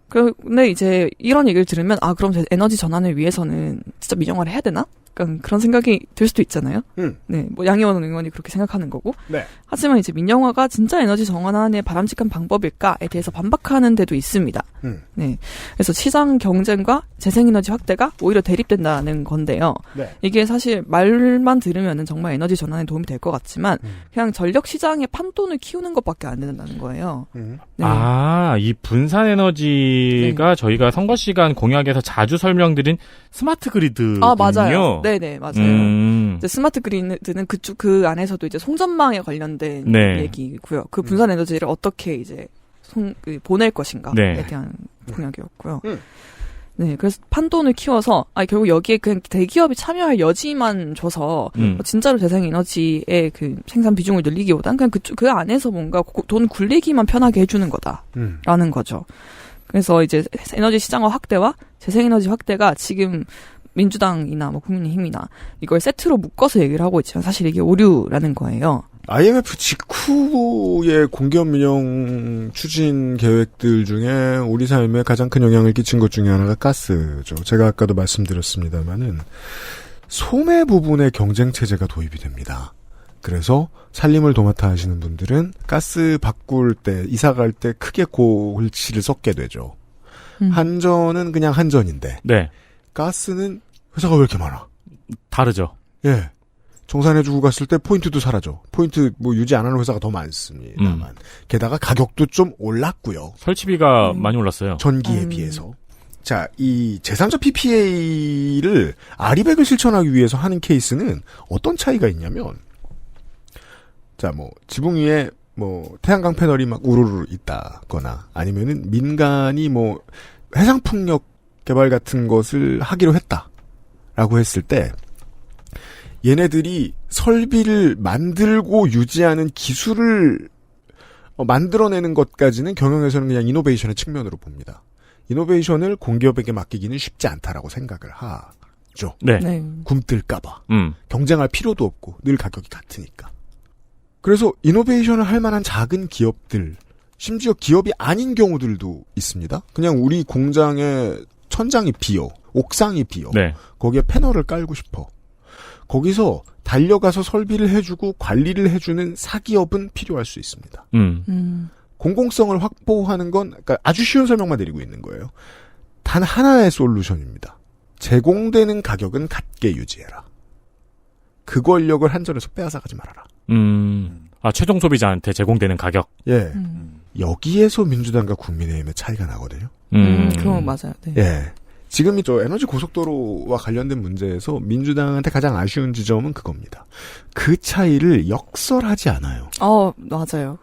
S4: 근데 이제 이런 얘기를 들으면 그럼 에너지 전환을 위해서는 진짜 민영화를 해야 되나? 약간 그런 생각이 들 수도 있잖아요. 네, 뭐 양희원 의원이 그렇게 생각하는 거고.
S2: 네.
S4: 하지만 이제 민영화가 진짜 에너지 전환의 바람직한 방법일까에 대해서 반박하는 데도 있습니다. 네, 그래서 시장 경쟁과 재생에너지 확대가 오히려 대립된다는 건데요.
S2: 네.
S4: 이게 사실 말만 들으면은 정말 에너지 전환에 도움이 될 것 같지만 그냥 전력 시장의 판돈을 키우는 것밖에 안 된다는 거예요. 네.
S3: 이 분산 에너지가 저희가 선거 시간 공약에서 자주 설명드린 스마트 그리드군요.
S4: 맞아요. 네네, 맞아요. 이제 스마트 그리드는 그 안에서도 이제 송전망에 관련된 얘기고요. 그 분산 에너지를 어떻게 이제 보낼 것인가에 대한 공약이었고요. 네, 그래서 판돈을 키워서 결국 여기에 그냥 대기업이 참여할 여지만 줘서 진짜로 재생에너지의 그 생산 비중을 늘리기보단 그냥 그 안에서 뭔가 돈 굴리기만 편하게 해주는 거다라는 거죠. 그래서 이제 에너지 시장화 확대와 재생에너지 확대가 지금 민주당이나 뭐 국민의힘이나 이걸 세트로 묶어서 얘기를 하고 있지만 사실 이게 오류라는 거예요.
S2: IMF 직후의 공기업 민영 추진 계획들 중에 우리 삶에 가장 큰 영향을 끼친 것 중에 하나가 가스죠. 제가 아까도 말씀드렸습니다마는 소매 부분의 경쟁 체제가 도입이 됩니다. 그래서 살림을 도맡아 하시는 분들은 가스 바꿀 때, 이사 갈 때 크게 골치를 썩게 되죠. 한전은 그냥 한전인데.
S3: 네.
S2: 가스는 회사가 왜 이렇게 많아?
S3: 다르죠.
S2: 예. 정산해주고 갔을 때 포인트도 사라져. 포인트 뭐 유지 안 하는 회사가 더 많습니다만. 게다가 가격도 좀 올랐고요.
S3: 설치비가 많이 올랐어요.
S2: 전기에 비해서. 자, 이 제3자 PPA를 아리백을 실천하기 위해서 하는 케이스는 어떤 차이가 있냐면, 자, 뭐 지붕 위에 뭐 태양광 패널이 막 우르르 있다거나 아니면은 민간이 뭐 해상풍력 개발 같은 것을 하기로 했다라고 했을 때 얘네들이 설비를 만들고 유지하는 기술을 만들어내는 것까지는 경영에서는 그냥 이노베이션의 측면으로 봅니다. 이노베이션을 공기업에게 맡기기는 쉽지 않다라고 생각을 하죠.
S3: 네.
S2: 굼뜰까봐. 경쟁할 필요도 없고 늘 가격이 같으니까. 그래서 이노베이션을 할 만한 작은 기업들, 심지어 기업이 아닌 경우들도 있습니다. 그냥 우리 공장에 천장이 비어, 옥상이 비어, 거기에 패널을 깔고 싶어. 거기서 달려가서 설비를 해주고 관리를 해주는 사기업은 필요할 수 있습니다. 공공성을 확보하는 건 그러니까 아주 쉬운 설명만 드리고 있는 거예요. 단 하나의 솔루션입니다. 제공되는 가격은 같게 유지해라. 그 권력을 한전에서 빼앗아가지 말아라.
S3: 최종 소비자한테 제공되는 가격.
S2: 예. 여기에서 민주당과 국민의힘의 차이가 나거든요.
S4: 그건 맞아요. 네.
S2: 예. 지금 저 에너지 고속도로와 관련된 문제에서 민주당한테 가장 아쉬운 지점은 그겁니다. 그 차이를 역설하지 않아요.
S4: 맞아요.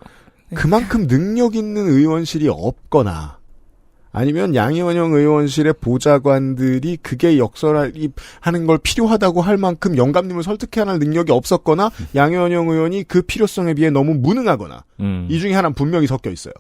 S4: 네.
S2: 그만큼 능력 있는 의원실이 없거나 아니면 양이원영 의원실의 보좌관들이 그게 역설하는 걸 필요하다고 할 만큼 영감님을 설득해야 할 능력이 없었거나 양이원영 의원이 그 필요성에 비해 너무 무능하거나 이 중에 하나는 분명히 섞여 있어요.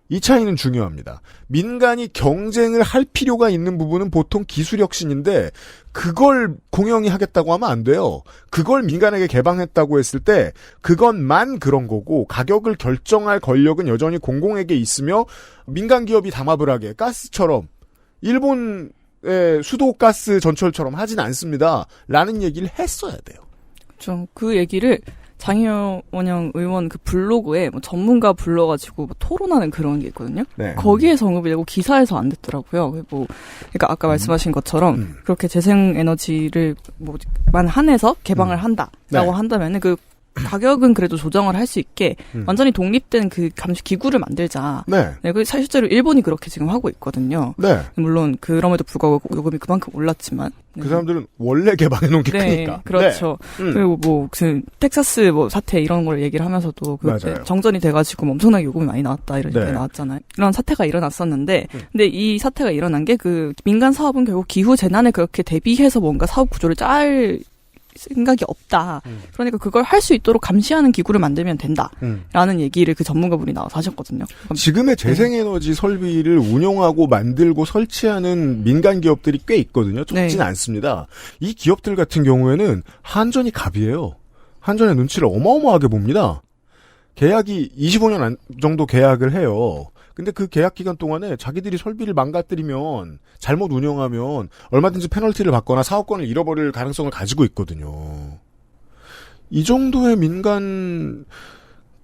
S2: 이 차이는 중요합니다. 민간이 경쟁을 할 필요가 있는 부분은 보통 기술 혁신인데 그걸 공영이 하겠다고 하면 안 돼요. 그걸 민간에게 개방했다고 했을 때 그것만 그런 거고 가격을 결정할 권력은 여전히 공공에게 있으며 민간 기업이 담합을 하게 가스처럼 일본의 수도 가스 전철처럼 하진 않습니다. 라는 얘기를 했어야 돼요.
S4: 좀 그 얘기를 장희원영 의원 그 블로그에 뭐 전문가 불러가지고 뭐 토론하는 그런 게 있거든요.
S2: 네.
S4: 거기에서 언급이 되고 기사에서 안 됐더라고요. 그러니까 아까 말씀하신 것처럼 그렇게 재생에너지를 뭐만 한해서 개방을 한다라고 한다면은 그 가격은 그래도 조정을 할 수 있게 완전히 독립된 그 감시 기구를 만들자.
S2: 네.
S4: 네, 그 실제로 일본이 그렇게 지금 하고 있거든요.
S2: 네.
S4: 물론 그럼에도 불구하고 요금이 그만큼 올랐지만. 네.
S2: 그 사람들은 원래 개방해 놓은 게
S4: 네,
S2: 크니까.
S4: 그렇죠.
S2: 네.
S4: 그리고 뭐 그 텍사스 뭐 사태 이런 걸 얘기를 하면서도 그때
S2: 맞아요.
S4: 정전이 돼가지고 엄청나게 요금이 많이 나왔다 이런
S2: 네.
S4: 얘기 나왔잖아요. 이런 사태가 일어났었는데, 근데 이 사태가 일어난 게 그 민간 사업은 결국 기후 재난에 그렇게 대비해서 뭔가 사업 구조를 짤 생각이 없다. 그러니까 그걸 할 수 있도록 감시하는 기구를 만들면 된다라는 얘기를 그 전문가분이 나와서 하셨거든요.
S2: 지금의 재생에너지 설비를 운용하고 만들고 설치하는 민간 기업들이 꽤 있거든요. 적지는 않습니다. 이 기업들 같은 경우에는 한전이 갑이에요. 한전의 눈치를 어마어마하게 봅니다. 계약이 25년 정도 계약을 해요. 근데 그 계약 기간 동안에 자기들이 설비를 망가뜨리면 잘못 운영하면 얼마든지 페널티를 받거나 사업권을 잃어버릴 가능성을 가지고 있거든요. 이 정도의 민간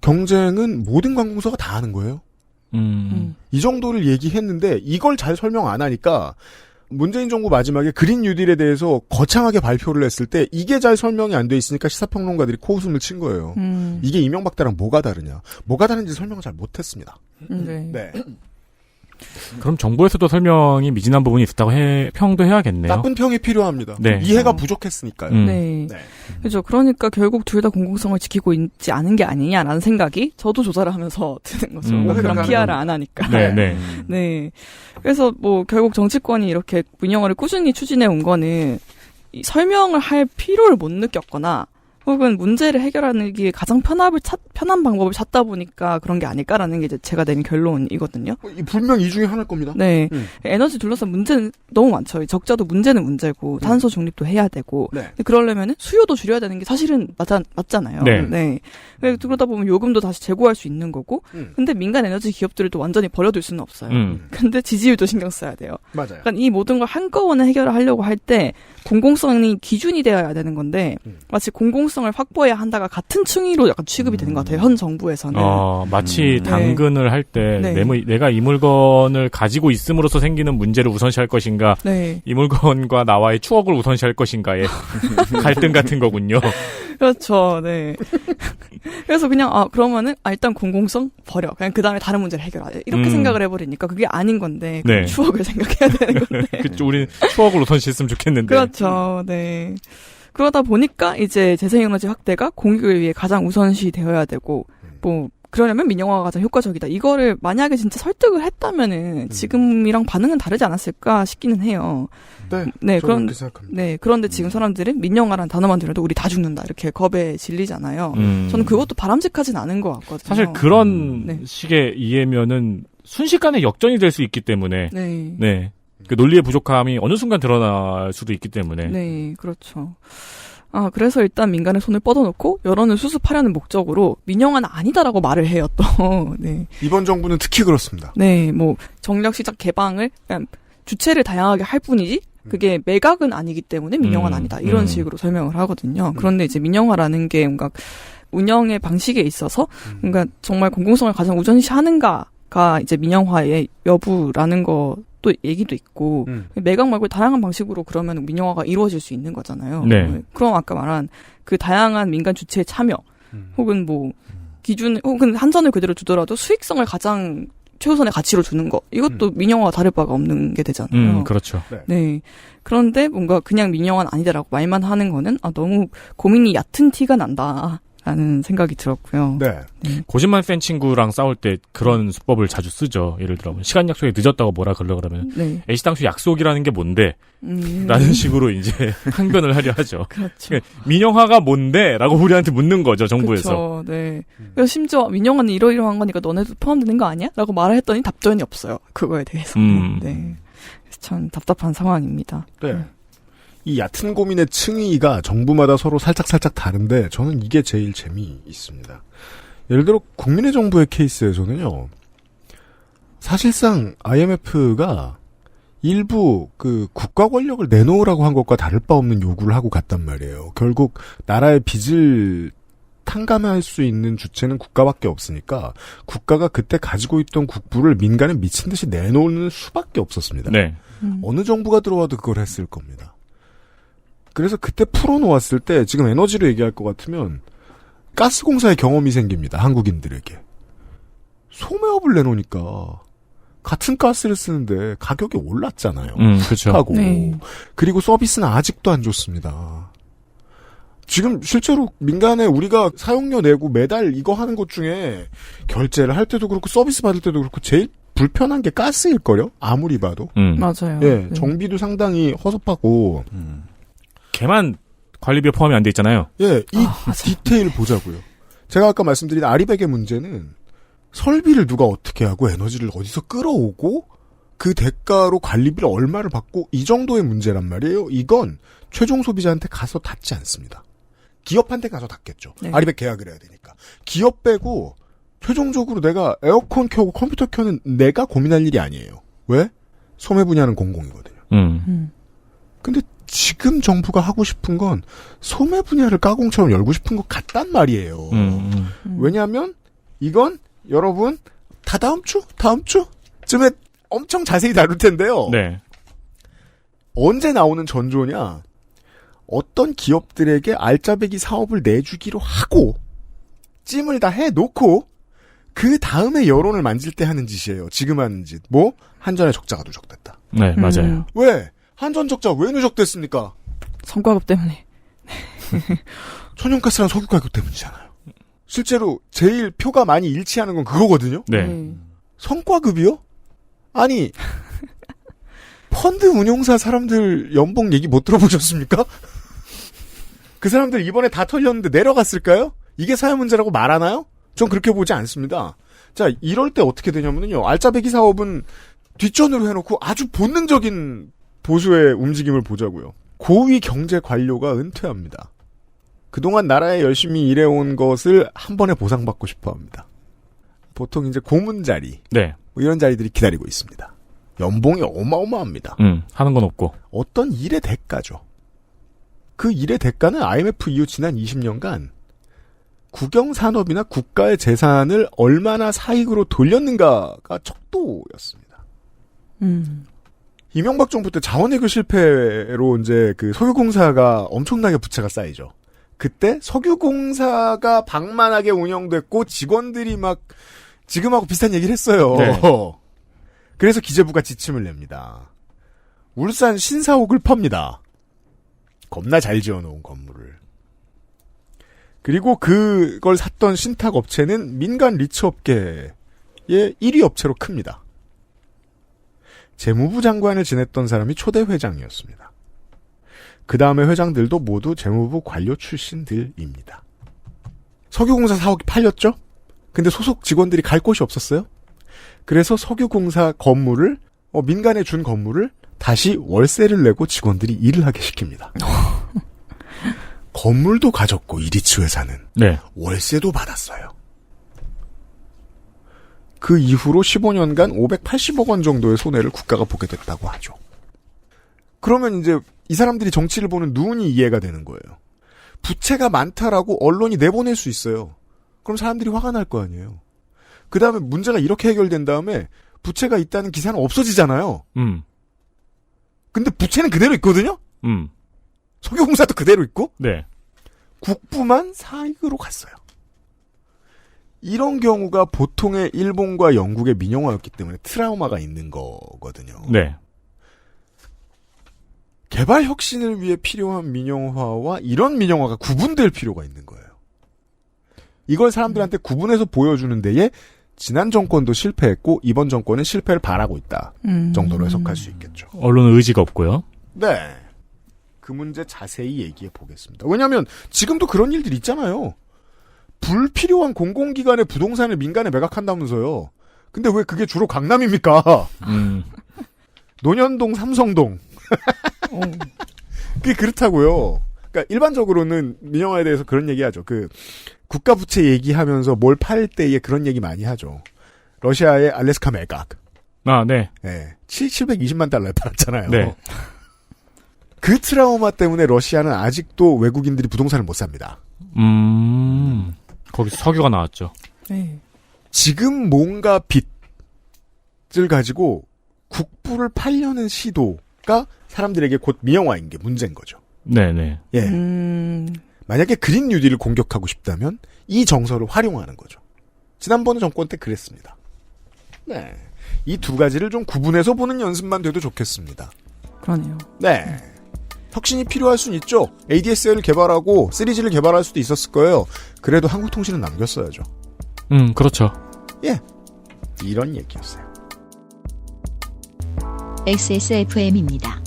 S2: 경쟁은 모든 관공서가 다 하는 거예요. 이 정도를 얘기했는데 이걸 잘 설명 안 하니까 문재인 정부 마지막에 그린 뉴딜에 대해서 거창하게 발표를 했을 때 이게 잘 설명이 안 돼 있으니까 시사평론가들이 코웃음을 친 거예요. 이게 이명박 때랑 뭐가 다르냐. 뭐가 다른지 설명을 잘 못했습니다. 네.
S3: 그럼 정부에서도 설명이 미진한 부분이 있었다고 평도 해야겠네요.
S2: 나쁜 평이 필요합니다.
S3: 네.
S2: 이해가 부족했으니까요.
S4: 네. 그렇죠. 그러니까 결국 둘 다 공공성을 지키고 있지 않은 게 아니냐라는 생각이 저도 조사를 하면서 드는 거죠. 그런 PR을 안 하니까. 네. 그래서 뭐 결국 정치권이 이렇게 민영화를 꾸준히 추진해 온 거는 이 설명을 할 필요를 못 느꼈거나 혹은 문제를 해결하는 게 가장 편한 방법을 찾다 보니까 그런 게 아닐까라는 게 이제 제가 내린 결론이거든요.
S2: 분명 이 중에 하나일 겁니다.
S4: 네. 에너지 둘러싼 문제는 너무 많죠. 적자도 문제는 문제고, 탄소 중립도 해야 되고, 근데 그러려면 수요도 줄여야 되는 게 사실은 맞잖아요. 네. 그러다 보면 요금도 다시 재고할 수 있는 거고, 근데 민간 에너지 기업들을 또 완전히 버려둘 수는 없어요. 근데 지지율도 신경 써야 돼요.
S2: 맞아요.
S4: 그러니까 이 모든 걸 한꺼번에 해결을 하려고 할 때 공공성이 기준이 되어야 되는 건데, 마치 공공성을 확보해야 한다가 같은 층위로 약간 취급이 되는 것 같아요. 현 정부에서는.
S3: 마치 당근을 할 때 내가 이 물건을 가지고 있음으로써 생기는 문제를 우선시할 것인가, 이 물건과 나와의 추억을 우선시할 것인가의 갈등 같은 거군요.
S4: 그렇죠. 네. 그래서 그냥 그러면은 일단 공공성 버려. 그냥 그 다음에 다른 문제를 해결하자. 이렇게 생각을 해버리니까 그게 아닌 건데 추억을 생각해야 되는 건데.
S3: 그쵸. 우리는 추억을 우선시했으면 좋겠는데.
S4: 그렇죠. 네. 그러다 보니까 이제 재생에너지 확대가 공익을 위해 가장 우선시 되어야 되고 뭐 그러려면 민영화가 가장 효과적이다. 이거를 만약에 진짜 설득을 했다면은 지금이랑 반응은 다르지 않았을까 싶기는 해요.
S2: 네. 그렇게 생각합니다.
S4: 네. 그런데 지금 사람들은 민영화라는 단어만 들어도 우리 다 죽는다 이렇게 겁에 질리잖아요. 저는 그것도 바람직하진 않은 것 같거든요.
S3: 사실 그런 식의 이해면은 순식간에 역전이 될 수 있기 때문에. 네. 그 논리의 부족함이 어느 순간 드러날 수도 있기 때문에.
S4: 네, 그렇죠. 그래서 일단 민간의 손을 뻗어놓고 여론을 수습하려는 목적으로 민영화는 아니다라고 말을 해요, 또. 네.
S2: 이번 정부는 특히 그렇습니다.
S4: 네, 뭐, 전력시장 개방을 그냥 주체를 다양하게 할 뿐이지, 그게 매각은 아니기 때문에 민영화는 아니다. 이런 식으로 설명을 하거든요. 그런데 이제 민영화라는 게 뭔가 운영의 방식에 있어서, 뭔가 정말 공공성을 가장 우선시하는가가 이제 민영화의 여부라는 거, 또 얘기도 있고 매각 말고 다양한 방식으로 그러면 민영화가 이루어질 수 있는 거잖아요. 그럼 아까 말한 그 다양한 민간 주체의 참여 혹은 뭐 기준 혹은 한전을 그대로 두더라도 수익성을 가장 최우선의 가치로 두는 거 이것도 민영화와 다를 바가 없는 게 되잖아요.
S3: 그렇죠.
S4: 네. 그런데 뭔가 그냥 민영화는 아니다라고 말만 하는 거는 너무 고민이 얕은 티가 난다. 라는 생각이 들었고요.
S3: 고집만 센 친구랑 싸울 때 그런 수법을 자주 쓰죠. 예를 들어 시간 약속에 늦었다고 뭐라 그러면 애시당초 약속이라는 게 뭔데? 라는 식으로 이제 항변을 하려 하죠.
S4: 그렇죠.
S3: 민영화가 뭔데? 라고 우리한테 묻는 거죠. 정부에서.
S4: 그렇죠. 네. 그래서 심지어 민영화는 이러이러한 거니까 너네도 포함되는 거 아니야? 라고 말을 했더니 답변이 없어요. 그거에 대해서. 네. 그래서 참 답답한 상황입니다.
S2: 네. 이 얕은 고민의 층위가 정부마다 서로 살짝 다른데 저는 이게 제일 재미있습니다. 예를 들어 국민의 정부의 케이스에서는요. 사실상 IMF가 일부 그 국가 권력을 내놓으라고 한 것과 다를 바 없는 요구를 하고 갔단 말이에요. 결국 나라의 빚을 탕감할 수 있는 주체는 국가밖에 없으니까 국가가 그때 가지고 있던 국부를 민간에 미친 듯이 내놓는 수밖에 없었습니다. 어느 정부가 들어와도 그걸 했을 겁니다. 그래서 그때 풀어놓았을 때 지금 에너지로 얘기할 것 같으면 가스공사의 경험이 생깁니다. 한국인들에게. 소매업을 내놓으니까 같은 가스를 쓰는데 가격이 올랐잖아요.
S3: 그렇죠.
S2: 하고 그리고 서비스는 아직도 안 좋습니다. 지금 실제로 민간에 우리가 사용료 내고 매달 이거 하는 것 중에 결제를 할 때도 그렇고 서비스 받을 때도 그렇고 제일 불편한 게 가스일걸요? 아무리 봐도.
S4: 맞아요.
S2: 예, 정비도 상당히 허접하고.
S3: 걔만 관리비에 포함이 안 돼 있잖아요.
S2: 예, 이 디테일 보자고요. 제가 아까 말씀드린 아리백의 문제는 설비를 누가 어떻게 하고 에너지를 어디서 끌어오고 그 대가로 관리비를 얼마를 받고 이 정도의 문제란 말이에요. 이건 최종 소비자한테 가서 닿지 않습니다. 기업한테 가서 닿겠죠.
S4: 네.
S2: 아리백 계약을 해야 되니까. 기업 빼고 최종적으로 내가 에어컨 켜고 컴퓨터 켜는 내가 고민할 일이 아니에요. 왜? 소매 분야는 공공이거든요. 근데 지금 정부가 하고 싶은 건 소매 분야를 까공처럼 열고 싶은 것 같단 말이에요. 왜냐하면 이건 여러분 다 다음 주쯤에 엄청 자세히 다룰 텐데요.
S3: 네.
S2: 언제 나오는 전조냐? 어떤 기업들에게 알짜배기 사업을 내주기로 하고 찜을 다 해놓고 그 다음에 여론을 만질 때 하는 짓이에요. 지금 하는 짓. 뭐? 한전의 적자가 누적됐다.
S3: 네, 맞아요.
S2: 왜? 한전 적자 왜 누적됐습니까?
S4: 성과급 때문에.
S2: 천연가스랑 석유 가격 때문이잖아요. 실제로 제일 표가 많이 일치하는 건 그거거든요.
S3: 네.
S2: 성과급이요? 아니 펀드 운용사 사람들 연봉 얘기 못 들어보셨습니까? 그 사람들 이번에 다 털렸는데 내려갔을까요? 이게 사회 문제라고 말하나요? 전 그렇게 보지 않습니다. 자, 이럴 때 어떻게 되냐면요. 알짜배기 사업은 뒷전으로 해놓고 아주 본능적인 보수의 움직임을 보자고요. 고위 경제 관료가 은퇴합니다. 그동안 나라에 열심히 일해온 것을 한 번에 보상받고 싶어 합니다. 보통 이제 고문 자리.
S3: 네.
S2: 뭐 이런 자리들이 기다리고 있습니다. 연봉이 어마어마합니다.
S3: 하는 건 없고.
S2: 어떤 일의 대가죠. 그 일의 대가는 IMF 이후 지난 20년간 국영산업이나 국가의 재산을 얼마나 사익으로 돌렸는가가 척도였습니다. 이명박 정부 때 자원외교 실패로 이제 그 석유공사가 엄청나게 부채가 쌓이죠. 그때 석유공사가 방만하게 운영됐고 직원들이 막 지금하고 비슷한 얘기를 했어요.
S3: 네.
S2: 그래서 기재부가 지침을 냅니다. 울산 신사옥을 팝니다. 겁나 잘 지어놓은 건물을. 그리고 그걸 샀던 신탁 업체는 민간 리츠 업계의 1위 업체로 큽니다. 재무부 장관을 지냈던 사람이 초대 회장이었습니다. 그 다음에 회장들도 모두 재무부 관료 출신들입니다. 석유공사 사옥이 팔렸죠? 근데 소속 직원들이 갈 곳이 없었어요? 그래서 석유공사 건물을 민간에 준 건물을 다시 월세를 내고 직원들이 일을 하게 시킵니다. 건물도 가졌고 이리츠 회사는
S3: 네.
S2: 월세도 받았어요. 그 이후로 15년간 580억 원 정도의 손해를 국가가 보게 됐다고 하죠. 그러면 이제 이 사람들이 정치를 보는 눈이 이해가 되는 거예요. 부채가 많다라고 언론이 내보낼 수 있어요. 그럼 사람들이 화가 날 거 아니에요. 그 다음에 문제가 이렇게 해결된 다음에 부채가 있다는 기사는 없어지잖아요. 근데 부채는 그대로 있거든요? 석유공사도 그대로 있고?
S3: 네.
S2: 국부만 사익으로 갔어요. 이런 경우가 보통의 일본과 영국의 민영화였기 때문에 트라우마가 있는 거거든요.
S3: 네.
S2: 개발 혁신을 위해 필요한 민영화와 이런 민영화가 구분될 필요가 있는 거예요. 이걸 사람들한테 구분해서 보여주는 데에 지난 정권도 실패했고 이번 정권은 실패를 바라고 있다 정도로 해석할 수 있겠죠.
S3: 언론은 의지가 없고요.
S2: 네. 그 문제 자세히 얘기해 보겠습니다. 왜냐하면 지금도 그런 일들 있잖아요. 불필요한 공공기관의 부동산을 민간에 매각한다면서요. 근데 왜 그게 주로 강남입니까? 논현동, 삼성동. 그게 그렇다고요. 그러니까 일반적으로는 민영화에 대해서 그런 얘기하죠. 그 국가 부채 얘기하면서 뭘 팔 때에 그런 얘기 많이 하죠. 러시아의 알래스카 매각.
S3: 아, 네.
S2: 네. 720만 달러에 팔았잖아요.
S3: 네.
S2: 그 트라우마 때문에 러시아는 아직도 외국인들이 부동산을 못 삽니다.
S3: 거기서 석유가 나왔죠.
S4: 네.
S2: 지금 뭔가 빚을 가지고 국부를 팔려는 시도가 사람들에게 곧 민영화인 게 문제인 거죠.
S3: 네네.
S2: 예. 만약에 그린 뉴딜을 공격하고 싶다면 이 정서를 활용하는 거죠. 지난번 정권 때 그랬습니다. 네. 이 두 가지를 좀 구분해서 보는 연습만 돼도 좋겠습니다.
S4: 그러네요.
S2: 네. 혁신이 필요할 수는 있죠. ADSL을 개발하고 3G를 개발할 수도 있었을 거예요. 그래도 한국통신은 남겼어야죠.
S3: 그렇죠.
S2: 예. 이런 얘기였어요.
S1: XSFM입니다.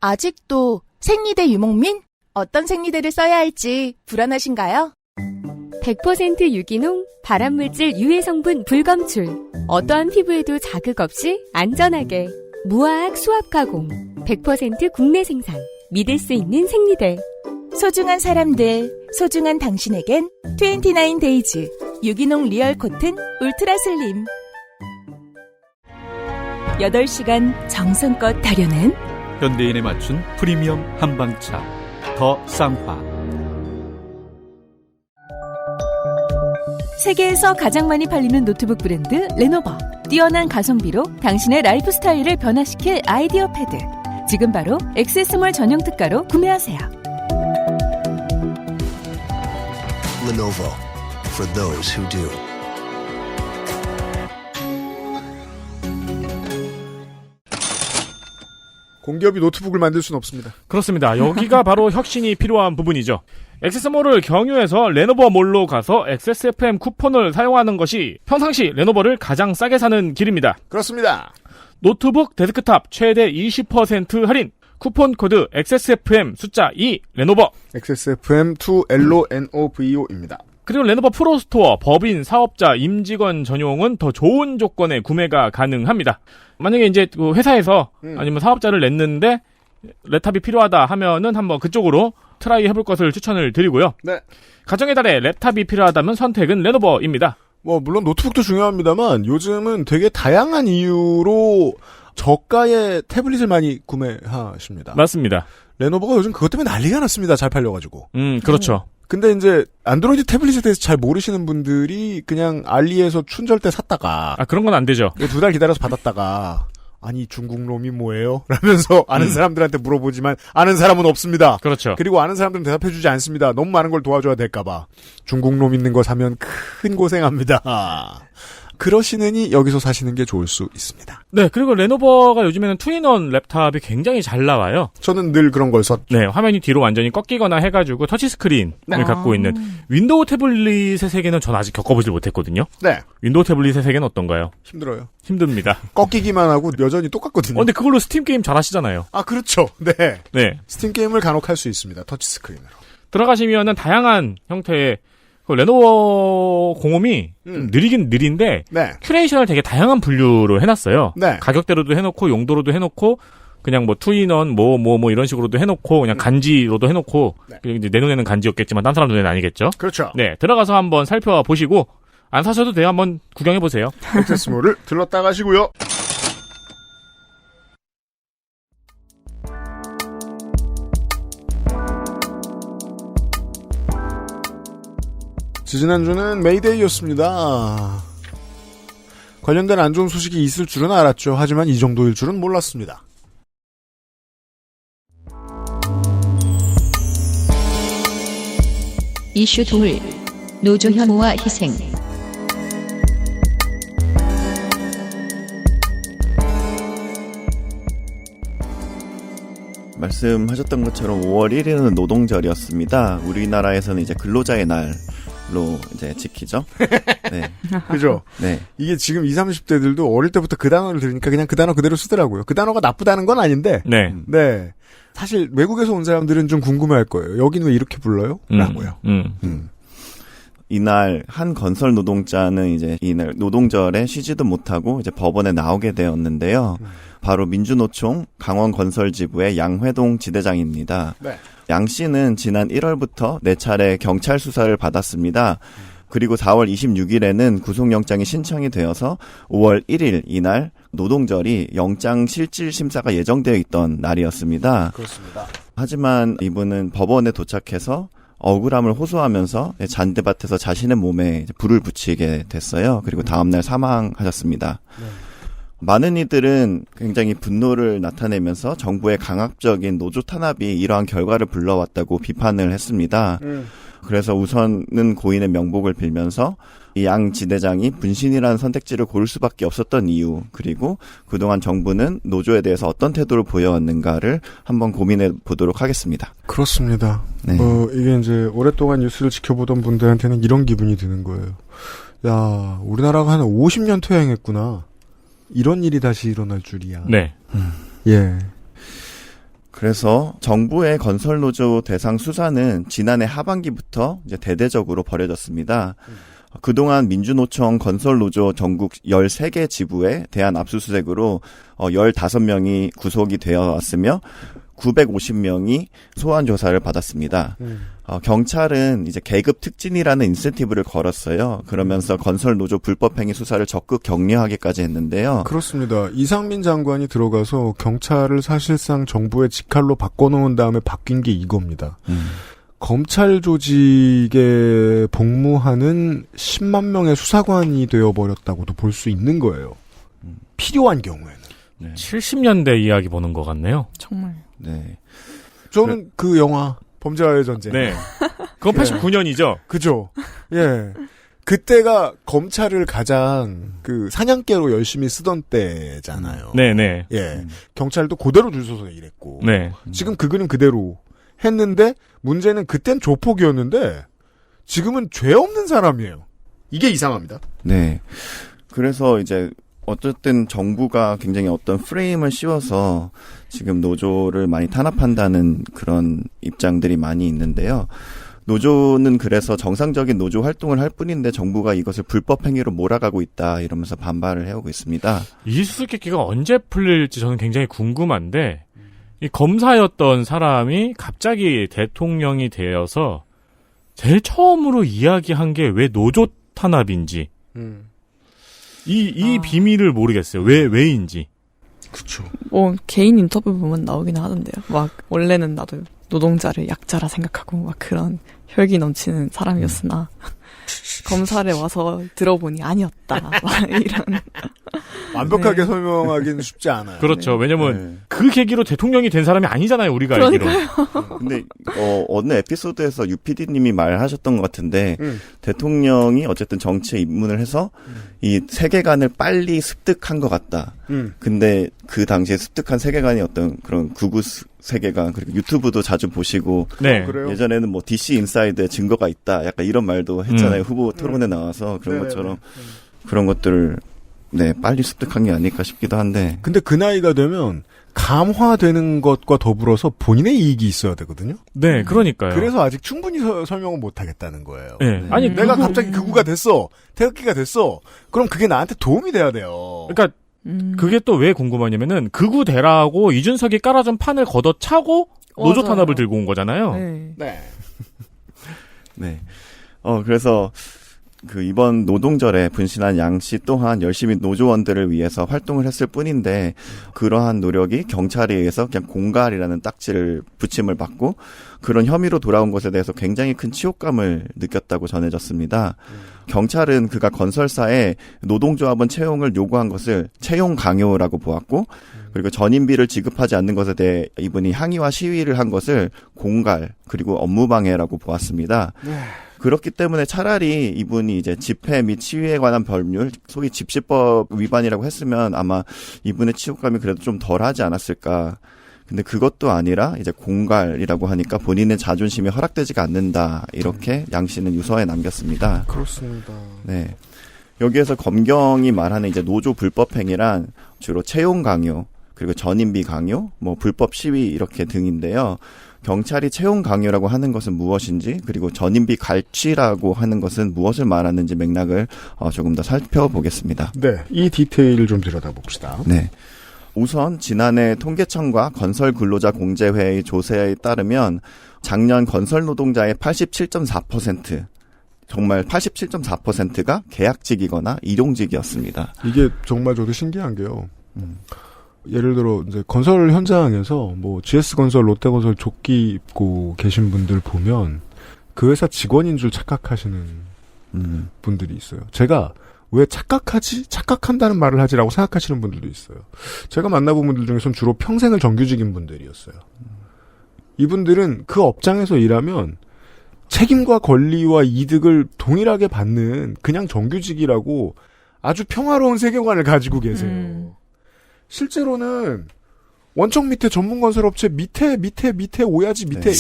S9: 아직도 생리대 유목민? 어떤 생리대를 써야 할지 불안하신가요?
S10: 100% 유기농, 발암물질 유해 성분 불검출. 어떠한 피부에도 자극 없이 안전하게. 무화학 수압 가공. 100% 국내 생산. 믿을 수 있는 생리대.
S9: 소중한 사람들, 소중한 당신에겐 29데이즈 유기농 리얼 코튼 울트라 슬림. 8시간 정성껏 다려낸
S11: 현대인에 맞춘 프리미엄 한방차 더 쌍화.
S6: 세계에서 가장 많이 팔리는 노트북 브랜드 레노버. 뛰어난 가성비로 당신의 라이프 스타일을 변화시킬 아이디어 패드. 지금 바로 액세스몰 전용 특가로 구매하세요.
S7: Lenovo for those who do.
S2: 공기업이 노트북을 만들 수는 없습니다.
S3: 그렇습니다. 여기가 바로 혁신이 필요한 부분이죠. 액세스몰을 경유해서 레노버몰로 가서 XSFM 쿠폰을 사용하는 것이 평상시 레노버를 가장 싸게 사는 길입니다.
S2: 그렇습니다.
S3: 노트북 데스크탑 최대 20% 할인. 쿠폰 코드 XSFM 숫자 2 레노버.
S2: XSFM2LONOVO입니다.
S3: 그리고 레노버 프로스토어, 법인, 사업자, 임직원 전용은 더 좋은 조건에 구매가 가능합니다. 만약에 이제 그 회사에서 아니면 사업자를 냈는데 랩탑이 필요하다 하면은 한번 그쪽으로 트라이 해볼 것을 추천을 드리고요.
S2: 네.
S3: 가정의 달에 랩탑이 필요하다면 선택은 레노버입니다.
S2: 물론 노트북도 중요합니다만 요즘은 되게 다양한 이유로 저가의 태블릿을 많이 구매하십니다.
S3: 맞습니다.
S2: 레노버가 요즘 그것 때문에 난리가 났습니다. 잘 팔려가지고.
S3: 그렇죠.
S2: 근데 이제 안드로이드 태블릿에 대해서 잘 모르시는 분들이 그냥 알리에서 춘절대 샀다가
S3: 그런 건 안 되죠.
S2: 2달 기다려서 받았다가 아니 중국 놈이 뭐예요? 라면서 아는 사람들한테 물어보지만 아는 사람은 없습니다.
S3: 그렇죠.
S2: 그리고 아는 사람들은 대답해주지 않습니다. 너무 많은 걸 도와줘야 될까봐. 중국 놈 있는 거 사면 큰 고생합니다. 그러시느니 여기서 사시는 게 좋을 수 있습니다.
S3: 네, 그리고 레노버가 요즘에는 투인원 랩탑이 굉장히 잘 나와요.
S2: 저는 늘 그런 걸 썼죠.
S3: 네, 화면이 뒤로 완전히 꺾이거나 해가지고 터치스크린을 갖고 있는 윈도우 태블릿의 세계는 전 아직 겪어보질 못했거든요.
S2: 네.
S3: 윈도우 태블릿의 세계는 어떤가요?
S2: 힘들어요.
S3: 힘듭니다.
S2: 꺾이기만 하고 여전히 똑같거든요.
S3: 근데 그걸로 스팀 게임 잘 하시잖아요.
S2: 그렇죠. 네.
S3: 네.
S2: 스팀 게임을 간혹 할 수 있습니다. 터치스크린으로.
S3: 들어가시면은 다양한 형태의 레노버 공홈이 좀 느리긴 느린데
S2: 네.
S3: 큐레이션을 되게 다양한 분류로 해놨어요.
S2: 네.
S3: 가격대로도 해놓고 용도로도 해놓고 그냥 뭐 투인원 뭐 이런 식으로도 해놓고 그냥 간지로도 해놓고 이제 내 눈에는 간지였겠지만 딴 사람 눈에는 아니겠죠.
S2: 그렇죠.
S3: 네, 들어가서 한번 살펴보시고 안 사셔도 돼요. 한번 구경해보세요.
S2: 액세스몰을 들렀다 가시고요. 지지난주는 메이데이였습니다. 관련된 안 좋은 소식이 있을 줄은 알았죠. 하지만 이 정도일 줄은 몰랐습니다.
S1: 이슈 둘. 노조 혐오와 희생.
S5: 말씀하셨던 것처럼 5월 1일은 노동절이었습니다. 우리나라에서는 이제 근로자의 날로 이제 지키죠. 네.
S2: 그죠?
S5: 네.
S2: 이게 지금 20, 30대들도 어릴 때부터 그 단어를 들으니까 그냥 그 단어 그대로 쓰더라고요. 그 단어가 나쁘다는 건 아닌데.
S3: 네.
S2: 네. 사실 외국에서 온 사람들은 좀 궁금해할 거예요. 여기는 왜 이렇게 불러요? 라고요.
S5: 이날 한 건설 노동자는 이제 이날 노동절에 쉬지도 못하고 이제 법원에 나오게 되었는데요. 바로 민주노총 강원건설지부의 양회동 지대장입니다.
S2: 네.
S5: 양 씨는 지난 1월부터 4차례 경찰 수사를 받았습니다. 그리고 4월 26일에는 구속영장이 신청이 되어서 5월 1일 이날 노동절이 영장 실질 심사가 예정되어 있던 날이었습니다.
S2: 그렇습니다.
S5: 하지만 이분은 법원에 도착해서 억울함을 호소하면서 잔디밭에서 자신의 몸에 불을 붙이게 됐어요. 그리고 다음날 사망하셨습니다.
S2: 네.
S5: 많은 이들은 굉장히 분노를 나타내면서 정부의 강압적인 노조 탄압이 이러한 결과를 불러왔다고 비판을 했습니다. 그래서 우선은 고인의 명복을 빌면서 이 양 지대장이 분신이라는 선택지를 고를 수밖에 없었던 이유, 그리고 그동안 정부는 노조에 대해서 어떤 태도를 보여왔는가를 한번 고민해 보도록 하겠습니다.
S2: 그렇습니다.
S5: 네.
S2: 이게 이제 오랫동안 뉴스를 지켜보던 분들한테는 이런 기분이 드는 거예요. 야, 우리나라가 한 50년 퇴행했구나. 이런 일이 다시 일어날 줄이야.
S3: 네.
S2: 예.
S5: 그래서 정부의 건설노조 대상 수사는 지난해 하반기부터 이제 대대적으로 벌여졌습니다. 그동안 민주노총 건설노조 전국 13개 지부에 대한 압수수색으로 15명이 구속이 되어 왔으며 950명이 소환 조사를 받았습니다. 경찰은 이제 계급 특진이라는 인센티브를 걸었어요. 그러면서 건설노조 불법행위 수사를 적극 격려하기까지 했는데요.
S2: 그렇습니다. 이상민 장관이 들어가서 경찰을 사실상 정부의 직할로 바꿔놓은 다음에 바뀐 게 이겁니다. 검찰 조직에 복무하는 10만 명의 수사관이 되어버렸다고도 볼 수 있는 거예요. 필요한 경우에는.
S3: 네. 70년대 이야기 보는 것 같네요.
S4: 정말.
S5: 네.
S2: 저는 그 영화 범죄와의 전쟁.
S3: 네. 그건 89년이죠.
S2: 그죠. 예. 그때가 검찰을 가장 그 사냥개로 열심히 쓰던 때잖아요.
S3: 네네.
S2: 예. 경찰도 그대로 줄 서서 일했고.
S3: 네.
S2: 지금 그 그림 그대로 했는데 문제는 그땐 조폭이었는데 지금은 죄 없는 사람이에요. 이게 이상합니다.
S5: 네. 그래서 이제 어쨌든 정부가 굉장히 어떤 프레임을 씌워서 지금 노조를 많이 탄압한다는 그런 입장들이 많이 있는데요. 노조는 그래서 정상적인 노조 활동을 할 뿐인데 정부가 이것을 불법 행위로 몰아가고 있다 이러면서 반발을 해오고 있습니다.
S3: 이 수수께끼가 언제 풀릴지 저는 굉장히 궁금한데 이 검사였던 사람이 갑자기 대통령이 되어서 제일 처음으로 이야기한 게 왜 노조 탄압인지 이 비밀을 모르겠어요. 왜인지.
S2: 그쵸.
S4: 개인 인터뷰 보면 나오긴 하던데요. 막, 원래는 나도 노동자를 약자라 생각하고, 막 그런 혈기 넘치는 사람이었으나, 검사를 와서 들어보니 아니었다. 막 이런.
S2: 완벽하게 네. 설명하기는 쉽지 않아요.
S3: 그렇죠.
S4: 네.
S3: 왜냐면
S2: 네.
S3: 그 계기로 대통령이 된 사람이 아니잖아요. 우리가 알기로.
S5: 근데 어느 에피소드에서 유PD님이 말하셨던 것 같은데 대통령이 어쨌든 정치에 입문을 해서 이 세계관을 빨리 습득한 것 같다. 근데 그 당시에 습득한 세계관이 어떤 그런 구구 세계관 그리고 유튜브도 자주 보시고
S3: 네.
S5: 예전에는 뭐 DC 인사이드에 증거가 있다. 약간 이런 말도 했잖아요. 후보 토론에 나와서 그런 것처럼 그런 것들을 네, 빨리 습득한 게 아닐까 싶기도 한데.
S2: 근데 그 나이가 되면 감화되는 것과 더불어서 본인의 이익이 있어야 되거든요.
S3: 네, 그러니까요.
S2: 그래서 아직 충분히 설명을 못 하겠다는 거예요.
S3: 네. 아니
S2: 내가 갑자기 극우가 됐어, 태극기가 됐어. 그럼 그게 나한테 도움이 돼야 돼요.
S3: 그러니까 그게 또 왜 궁금하냐면은 극우 되라고 이준석이 깔아준 판을 걷어차고 노조 탄압을 들고 온 거잖아요.
S4: 네.
S2: 네.
S5: 네. 그래서 그 이번 노동절에 분신한 양 씨 또한 열심히 노조원들을 위해서 활동을 했을 뿐인데 그러한 노력이 경찰에 의해서 그냥 공갈이라는 딱지를 붙임을 받고 그런 혐의로 돌아온 것에 대해서 굉장히 큰 치욕감을 느꼈다고 전해졌습니다. 경찰은 그가 건설사에 노동조합원 채용을 요구한 것을 채용 강요라고 보았고 그리고 전임비를 지급하지 않는 것에 대해 이분이 항의와 시위를 한 것을 공갈 그리고 업무방해라고 보았습니다. 그렇기 때문에 차라리 이분이 이제 집회 및 시위에 관한 법률, 소위 집시법 위반이라고 했으면 아마 이분의 치욕감이 그래도 좀 덜하지 않았을까. 근데 그것도 아니라 이제 공갈이라고 하니까 본인의 자존심이 허락되지가 않는다. 이렇게 양 씨는 유서에 남겼습니다.
S2: 그렇습니다.
S5: 네. 여기에서 검경이 말하는 이제 노조 불법 행위란 주로 채용 강요, 그리고 전임비 강요, 뭐 불법 시위 이렇게 등인데요. 경찰이 채용 강요라고 하는 것은 무엇인지 그리고 전임비 갈취라고 하는 것은 무엇을 말하는지 맥락을 조금 더 살펴보겠습니다.
S2: 네, 이 디테일을 좀 들여다봅시다.
S5: 네, 우선 지난해 통계청과 건설근로자공제회의 조사에 따르면 작년 건설노동자의 87.4% 정말 87.4%가 계약직이거나 일용직이었습니다.
S2: 이게 정말 저도 신기한 게요. 예를 들어 이제 건설 현장에서 뭐 GS건설, 롯데건설 조끼 입고 계신 분들 보면 그 회사 직원인 줄 착각하시는 분들이 있어요. 제가 왜 착각한다는 말을 하지라고 생각하시는 분들도 있어요. 제가 만나본 분들 중에서는 주로 평생을 정규직인 분들이었어요. 이분들은 그 업장에서 일하면 책임과 권리와 이득을 동일하게 받는 그냥 정규직이라고 아주 평화로운 세계관을 가지고 계세요. 실제로는 원청 밑에 전문건설업체 밑에 오야지 밑에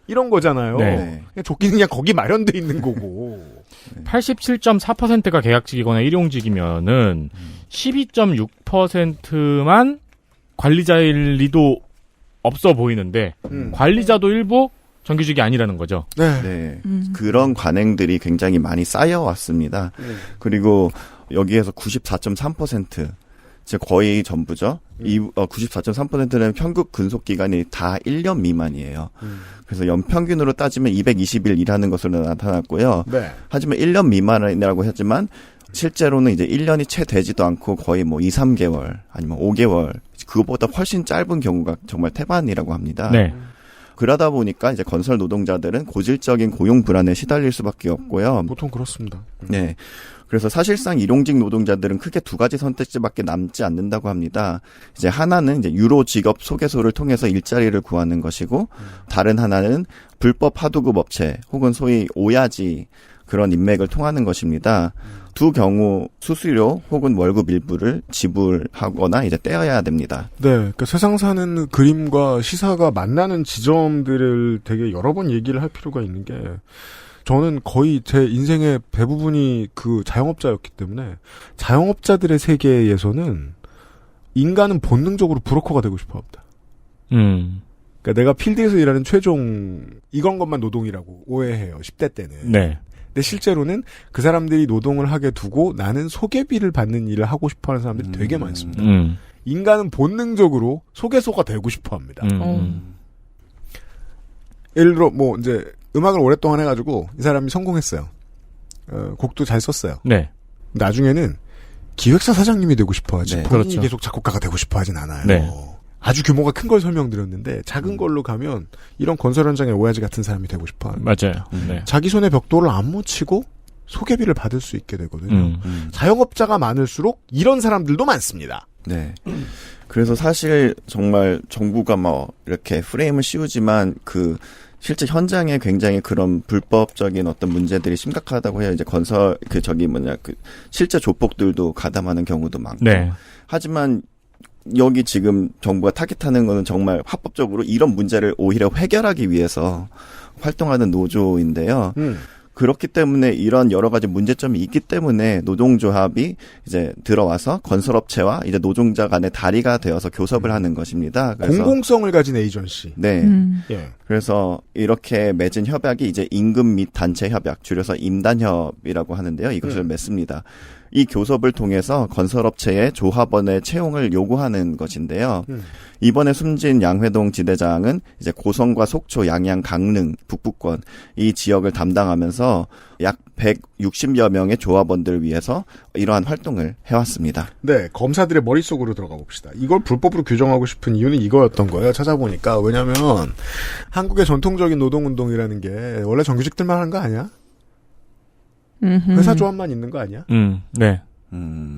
S2: 이런 거잖아요. 그냥 조끼는 그냥 거기 마련돼 있는 거고.
S3: 87.4%가 계약직이거나 일용직이면은 12.6%만 관리자일 리도 없어 보이는데 관리자도 일부 정규직이 아니라는 거죠.
S5: 네. 그런 관행들이 굉장히 많이 쌓여왔습니다. 그리고 여기에서 94.3%, 즉 거의 전부죠. 이 94.3%는 평균 근속 기간이 다 1년 미만이에요. 그래서 연평균으로 따지면 220일 일하는 것으로 나타났고요. 하지만 1년 미만이라고 했지만 실제로는 이제 1년이 채 되지도 않고 거의 뭐 2, 3개월 아니면 5개월 그것보다 훨씬 짧은 경우가 정말 태반이라고 합니다. 그러다 보니까 이제 건설 노동자들은 고질적인 고용 불안에 시달릴 수밖에 없고요.
S2: 보통 그렇습니다.
S5: 네. 그래서 사실상 일용직 노동자들은 크게 두 가지 선택지밖에 남지 않는다고 합니다. 이제 하나는 이제 유로 직업 소개소를 통해서 일자리를 구하는 것이고, 다른 하나는 불법 하도급 업체 혹은 소위 오야지 그런 인맥을 통하는 것입니다. 두 경우 수수료 혹은 월급 일부를 지불하거나 이제 떼어야 됩니다.
S2: 네, 그러니까 세상 사는 그림과 시사가 만나는 지점들을 되게 여러 번 얘기를 할 필요가 있는 게, 저는 거의 제 인생의 대부분이 그 자영업자였기 때문에 자영업자들의 세계에서는 인간은 본능적으로 브로커가 되고 싶어 합니다. 그러니까 내가 필드에서 일하는 최종 이건 것만 노동이라고 오해해요. 10대 때는. 근데 실제로는 그 사람들이 노동을 하게 두고 나는 소개비를 받는 일을 하고 싶어하는 사람들이 되게 많습니다. 인간은 본능적으로 소개소가 되고 싶어합니다. 예를 들어 뭐 이제 음악을 오랫동안 해가지고 이 사람이 성공했어요. 곡도 잘 썼어요. 나중에는 기획사 사장님이 되고 싶어하지. 본인이 계속 작곡가가 되고 싶어하진 않아요. 아주 규모가 큰 걸 설명드렸는데 작은 걸로 가면 이런 건설 현장의 오야지 같은 사람이 되고 싶어하는.
S3: 맞아요.
S2: 자기 손에 벽돌을 안 묻히고 소개비를 받을 수 있게 되거든요. 자영업자가 많을수록 이런 사람들도 많습니다.
S5: 그래서 사실 정말 정부가 뭐 이렇게 프레임을 씌우지만 그 실제 현장에 굉장히 그런 불법적인 어떤 문제들이 심각하다고 해요. 이제 건설 실제 조폭들도 가담하는 경우도 많고. 하지만 여기 지금 정부가 타깃하는 거는 정말 합법적으로 이런 문제를 오히려 해결하기 위해서 활동하는 노조인데요. 그렇기 때문에 이런 여러 가지 문제점이 있기 때문에 노동조합이 이제 들어와서 건설업체와 이제 노동자 간의 다리가 되어서 교섭을 하는 것입니다. 그래서
S2: 공공성을 가진 에이전시.
S5: 그래서 이렇게 맺은 협약이 이제 임금 및 단체 협약, 줄여서 임단협이라고 하는데요. 이것을 맺습니다. 이 교섭을 통해서 건설업체의 조합원의 채용을 요구하는 것인데요. 이번에 숨진 양회동 지대장은 이제 고성과 속초, 양양, 강릉, 북부권 이 지역을 담당하면서 약 160여 명의 조합원들을 위해서 이러한 활동을 해왔습니다.
S2: 네, 검사들의 머릿속으로 들어가 봅시다. 이걸 불법으로 규정하고 싶은 이유는 이거였던 거예요. 찾아보니까. 왜냐하면 한국의 전통적인 노동운동이라는 게 원래 정규직들만 하는 거 아니야? 회사 조합만 있는 거 아니야?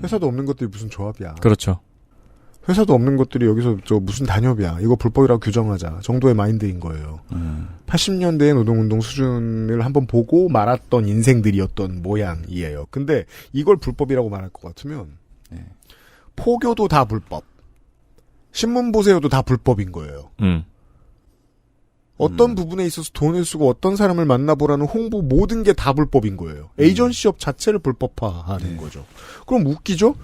S2: 회사도 없는 것들이 무슨 조합이야.
S3: 그렇죠.
S2: 회사도 없는 것들이 여기서 무슨 단협이야. 이거 불법이라고 규정하자. 정도의 마인드인 거예요. 80년대의 노동운동 수준을 한번 보고 말았던 인생들이었던 모양이에요. 근데 이걸 불법이라고 말할 것 같으면 포교도 다 불법. 신문 보세요도 다 불법인 거예요. 어떤 부분에 있어서 돈을 쓰고 어떤 사람을 만나보라는 홍보 모든 게 다 불법인 거예요. 에이전시업 자체를 불법화하는 거죠. 그럼 웃기죠?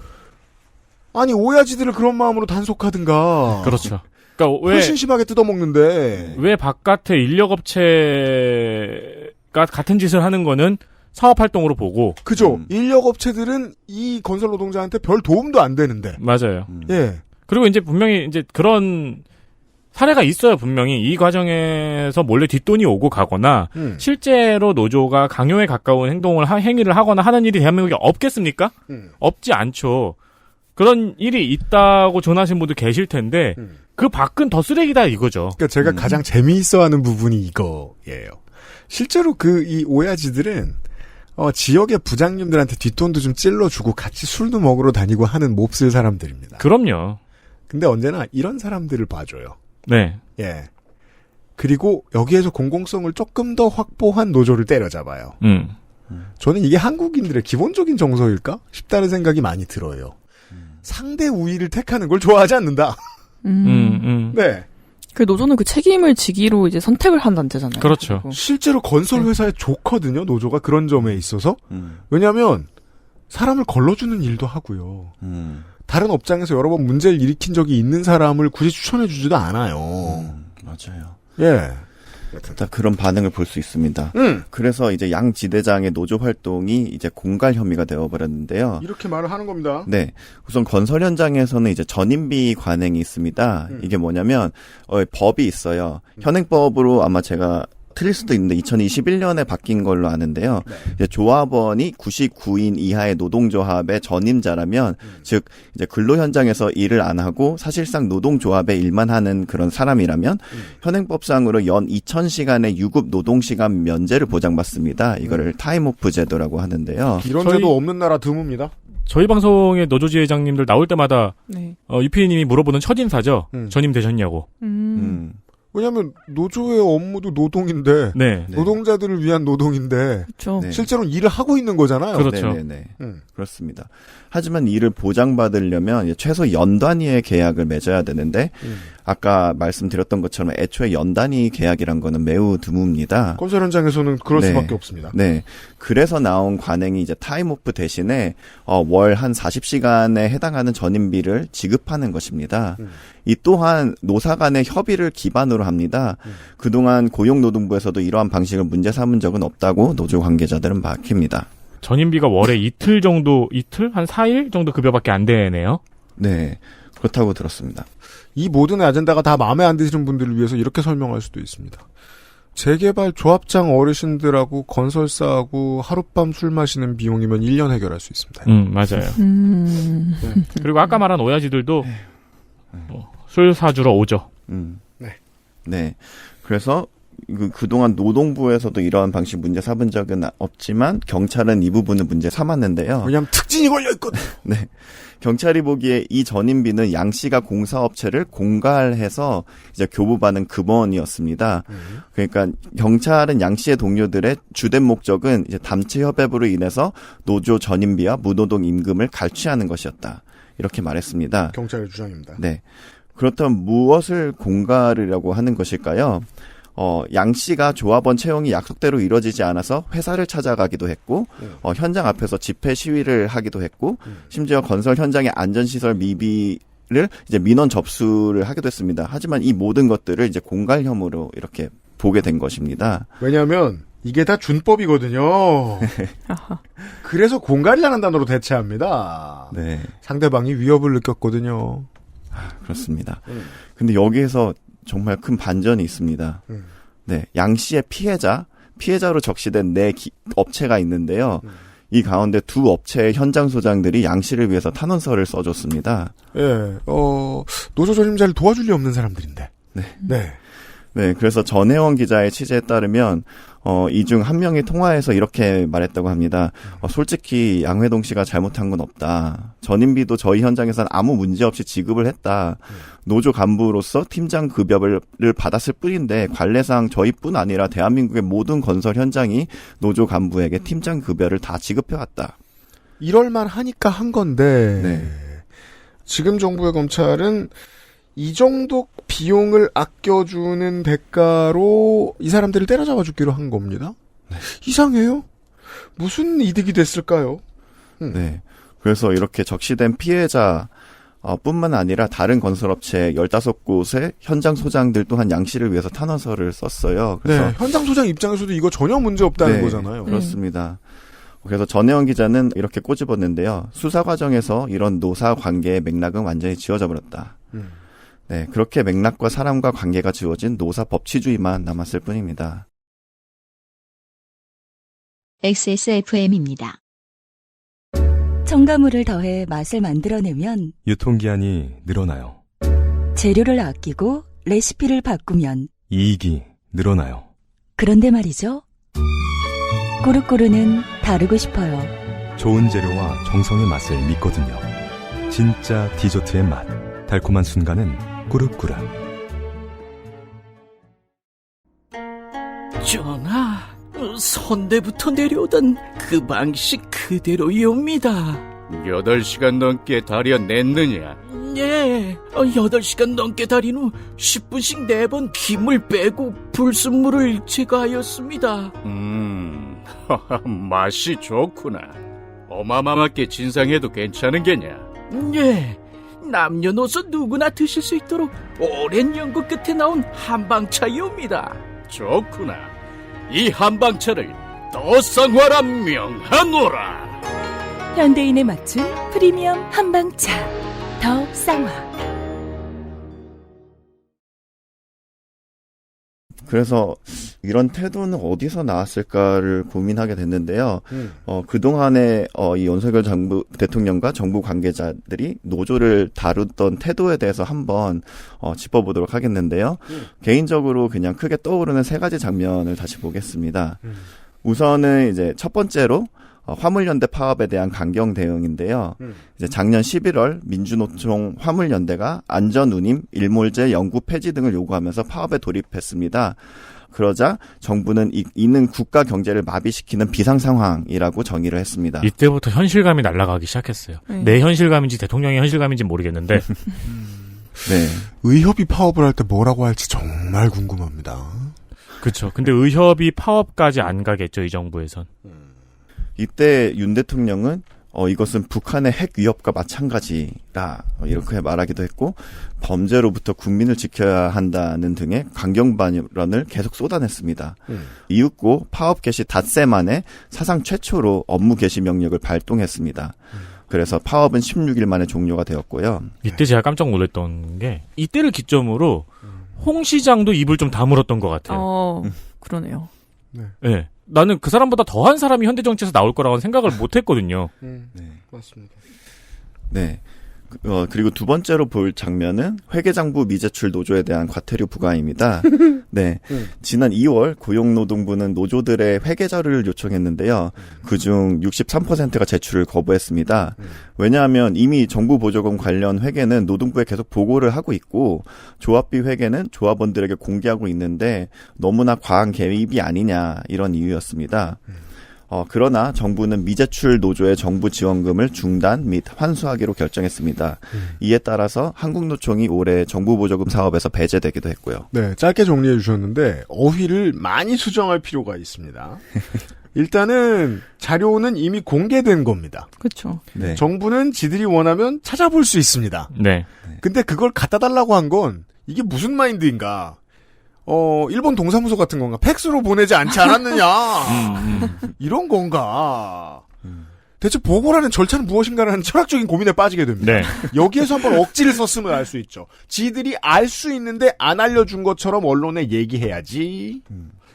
S2: 아니 오야지들을 그런 마음으로 단속하든가.
S3: 그렇죠. 그러니까 왜
S2: 훨씬 심하게 뜯어먹는데
S3: 왜 바깥의 인력업체가 같은 짓을 하는 거는 사업활동으로 보고.
S2: 그죠. 인력업체들은 이 건설 노동자한테 별 도움도 안 되는데.
S3: 맞아요. 그리고 이제 분명히 이제 그런 사례가 있어요. 분명히 이 과정에서 몰래 뒷돈이 오고 가거나 실제로 노조가 강요에 가까운 행위를 하거나 하는 일이 대한민국에 없겠습니까? 없지 않죠. 그런 일이 있다고 전하신 분도 계실 텐데 그 밖은 더 쓰레기다 이거죠.
S2: 그러니까 제가 가장 재미있어하는 부분이 이거예요. 실제로 이 오야지들은 지역의 부장님들한테 뒷돈도 좀 찔러주고 같이 술도 먹으러 다니고 하는 몹쓸 사람들입니다.
S3: 그럼요.
S2: 근데 언제나 이런 사람들을 봐줘요.
S3: 네.
S2: 예. 그리고 여기에서 공공성을 조금 더 확보한 노조를 때려잡아요. 저는 이게 한국인들의 기본적인 정서일까 싶다는 생각이 많이 들어요. 상대 우위를 택하는 걸 좋아하지 않는다. 네.
S4: 그 노조는 그 책임을 지기로 이제 선택을 한 단체잖아요.
S3: 그렇죠.
S4: 그리고.
S2: 실제로 건설 회사에 좋거든요. 노조가 그런 점에 있어서. 왜냐하면 사람을 걸러주는 일도 하고요. 다른 업장에서 여러 번 문제를 일으킨 적이 있는 사람을 굳이 추천해주지도 않아요.
S5: 맞아요.
S2: 예.
S5: 일단 그런 반응을 볼 수 있습니다. 그래서 이제 양 지대장의 노조 활동이 이제 공갈 혐의가 되어버렸는데요.
S2: 이렇게 말을 하는 겁니다.
S5: 네. 우선 건설 현장에서는 이제 전임비 관행이 있습니다. 이게 뭐냐면, 법이 있어요. 현행법으로 아마 제가 틀릴 수도 있는데 2021년에 바뀐 걸로 아는데요. 이제 조합원이 99인 이하의 노동조합의 전임자라면, 즉 이제 근로 현장에서 일을 안 하고 사실상 노동조합의 일만 하는 그런 사람이라면 현행법상으로 연 2,000시간의 유급 노동시간 면제를 보장받습니다. 이거를 타임오프 제도라고 하는데요.
S2: 이런 제도 없는 나라 드뭅니다.
S3: 저희 방송의 노조지회장님들 나올 때마다 유피디님이 물어보는 첫 인사죠. 전임 되셨냐고.
S2: 왜냐하면 노조의 업무도 노동인데
S3: 네.
S2: 노동자들을 위한 노동인데
S4: 그렇죠.
S2: 실제로는 일을 하고 있는 거잖아요.
S3: 그렇죠.
S5: 네네네. 그렇습니다. 하지만 이를 보장받으려면 최소 연 단위의 계약을 맺어야 되는데 아까 말씀드렸던 것처럼 애초에 연 단위 계약이란 거는 매우 드뭅니다.
S2: 건설 현장에서는 그럴 수밖에 없습니다.
S5: 네. 그래서 나온 관행이 이제 타임오프 대신에 월 한 40시간에 해당하는 전임비를 지급하는 것입니다. 이 또한 노사 간의 협의를 기반으로 합니다. 그동안 고용노동부에서도 이러한 방식을 문제 삼은 적은 없다고 노조 관계자들은 밝힙니다.
S3: 전임비가 월에 이틀? 한 4일 정도 급여밖에 안 되네요?
S5: 네. 그렇다고 들었습니다.
S2: 이 모든 아젠다가 다 마음에 안 드시는 분들을 위해서 이렇게 설명할 수도 있습니다. 재개발 조합장 어르신들하고 건설사하고 하룻밤 술 마시는 비용이면 1년 해결할 수 있습니다.
S3: 맞아요. 네. 그리고 아까 말한 오야지들도 술 사주러 오죠.
S5: 네. 그래서 그동안 노동부에서도 이러한 방식 문제 삼은 적은 없지만 경찰은 이 부분을 문제 삼았는데요.
S2: 왜냐하면 특진이 걸려있거든.
S5: 네. 경찰이 보기에 이 전임비는 양 씨가 공사업체를 공갈해서 이제 교부받은 급원이었습니다. 그러니까 경찰은 양 씨의 동료들의 주된 목적은 이제 담치 협약으로 인해서 노조 전임비와 무노동 임금을 갈취하는 것이었다. 이렇게 말했습니다.
S2: 경찰의 주장입니다.
S5: 네. 그렇다면 무엇을 공갈이라고 하는 것일까요? 양 씨가 조합원 채용이 약속대로 이루어지지 않아서 회사를 찾아가기도 했고, 현장 앞에서 집회 시위를 하기도 했고, 심지어 건설 현장의 안전시설 미비를 이제 민원 접수를 하기도 했습니다. 하지만 이 모든 것들을 이제 공갈 혐의로 이렇게 보게 된 것입니다.
S2: 왜냐하면 이게 다 준법이거든요. 그래서 공갈이라는 단어로 대체합니다.
S5: 네.
S2: 상대방이 위협을 느꼈거든요.
S5: 그렇습니다. 근데 여기에서 정말 큰 반전이 있습니다. 네, 양 씨의 피해자로 적시된 네 업체가 있는데요. 이 가운데 두 업체의 현장 소장들이 양 씨를 위해서 탄원서를 써줬습니다.
S2: 예, 노조 전임자를 도와줄 리 없는 사람들인데.
S5: 네, 그래서 전혜원 기자의 취재에 따르면 이 중 한 명이 통화해서 이렇게 말했다고 합니다. 솔직히 양회동 씨가 잘못한 건 없다. 전임비도 저희 현장에서는 아무 문제 없이 지급을 했다. 노조 간부로서 팀장 급여를 받았을 뿐인데 관례상 저희뿐 아니라 대한민국의 모든 건설 현장이 노조 간부에게 팀장 급여를 다 지급해왔다.
S2: 이럴만 하니까 한 건데
S5: 네.
S2: 지금 정부의 검찰은 이 정도 비용을 아껴주는 대가로 이 사람들을 때려잡아 주기로 한 겁니다. 이상해요. 무슨 이득이 됐을까요?
S5: 네. 그래서 이렇게 적시된 피해자 뿐만 아니라 다른 건설업체 15곳의 현장 소장들 또한 양 씨를 위해서 탄원서를 썼어요. 그래서
S2: 네, 현장 소장 입장에서도 이거 전혀 문제 없다는 거잖아요.
S5: 그렇습니다. 그래서 전혜원 기자는 이렇게 꼬집었는데요. 수사 과정에서 이런 노사 관계의 맥락은 완전히 지워져 버렸다. 네, 그렇게 맥락과 사람과 관계가 지워진 노사 법치주의만 남았을 뿐입니다.
S1: XSFM입니다.
S12: 첨가물을 더해 맛을 만들어내면
S13: 유통기한이 늘어나요.
S12: 재료를 아끼고 레시피를 바꾸면
S13: 이익이 늘어나요.
S12: 그런데 말이죠. 꼬르꼬르는 단 다르고 싶어요.
S13: 좋은 재료와 정성의 맛을 믿거든요. 진짜 디저트의 맛. 달콤한 순간은 꾸룩꾸룩.
S14: 전하, 선대부터 내려오던 그 방식 그대로이옵니다.
S15: 8시간 넘게 달여냈느냐?
S14: 예, 8시간 넘게 달인 후 10분씩 4번 김을 빼고 불순물을 제거하였습니다.
S15: 맛이 좋구나. 어마어마하게 진상해도 괜찮은 게냐?
S14: 예, 남녀노소 누구나 드실 수 있도록 오랜 연구 끝에 나온 한방차이옵니다.
S15: 좋구나. 이 한방차를 더 쌍화라 명하노라.
S6: 현대인에 맞춘 프리미엄 한방차 더 쌍화.
S5: 그래서 이런 태도는 어디서 나왔을까를 고민하게 됐는데요. 그동안에 이 윤석열 정부 대통령과 정부 관계자들이 노조를 다루던 태도에 대해서 한번 짚어보도록 하겠는데요. 개인적으로 그냥 크게 떠오르는 3가지 장면을 다시 보겠습니다. 우선은 이제 첫 번째로 화물연대 파업에 대한 강경 대응인데요. 이제 작년 11월 민주노총 화물연대가 안전운임, 일몰제, 영구 폐지 등을 요구하면서 파업에 돌입했습니다. 그러자 정부는 이는 국가 경제를 마비시키는 비상 상황이라고 정의를 했습니다.
S3: 이때부터 현실감이 날아가기 시작했어요. 내 현실감인지 대통령의 현실감인지 모르겠는데.
S5: 네.
S2: 의협이 파업을 할 때 뭐라고 할지 정말 궁금합니다.
S3: 그렇죠. 근데 의협이 파업까지 안 가겠죠, 이 정부에선.
S5: 이때 윤 대통령은 이것은 북한의 핵 위협과 마찬가지라 이렇게 말하기도 했고 범죄로부터 국민을 지켜야 한다는 등의 강경 발언을 계속 쏟아냈습니다. 이윽고 파업 개시 닷새 만에 사상 최초로 업무 개시 명령을 발동했습니다. 그래서 파업은 16일 만에 종료가 되었고요.
S3: 이때 제가 깜짝 놀랐던 게 이때를 기점으로 홍 시장도 입을 좀 다물었던 것 같아요.
S4: 그러네요.
S3: 네. 나는 그 사람보다 더한 사람이 현대 정치에서 나올 거라고는 생각을 못 했거든요.
S2: 네, 맞습니다.
S5: 네. 그리고 두 번째로 볼 장면은 회계장부 미제출 노조에 대한 과태료 부과입니다. 네. 지난 2월 고용노동부는 노조들의 회계 자료를 요청했는데요. 그중 63%가 제출을 거부했습니다. 왜냐하면 이미 정부 보조금 관련 회계는 노동부에 계속 보고를 하고 있고 조합비 회계는 조합원들에게 공개하고 있는데 너무나 과한 개입이 아니냐 이런 이유였습니다. 그러나 정부는 미제출 노조의 정부 지원금을 중단 및 환수하기로 결정했습니다. 이에 따라서 한국노총이 올해 정부 보조금 사업에서 배제되기도 했고요.
S2: 네, 짧게 정리해 주셨는데 어휘를 많이 수정할 필요가 있습니다. 일단은 자료는 이미 공개된 겁니다.
S4: 그렇죠.
S5: 네.
S2: 정부는 지들이 원하면 찾아볼 수 있습니다.
S3: 네.
S2: 근데 그걸 갖다 달라고 한 건 이게 무슨 마인드인가? 일본 동사무소 같은 건가? 팩스로 보내지 않지 않았느냐? 이런 건가? 대체 보고라는 절차는 무엇인가라는 철학적인 고민에 빠지게 됩니다.
S3: 네.
S2: 여기에서 한번 억지를 썼으면 알 수 있죠. 지들이 알 수 있는데 안 알려준 것처럼 언론에 얘기해야지.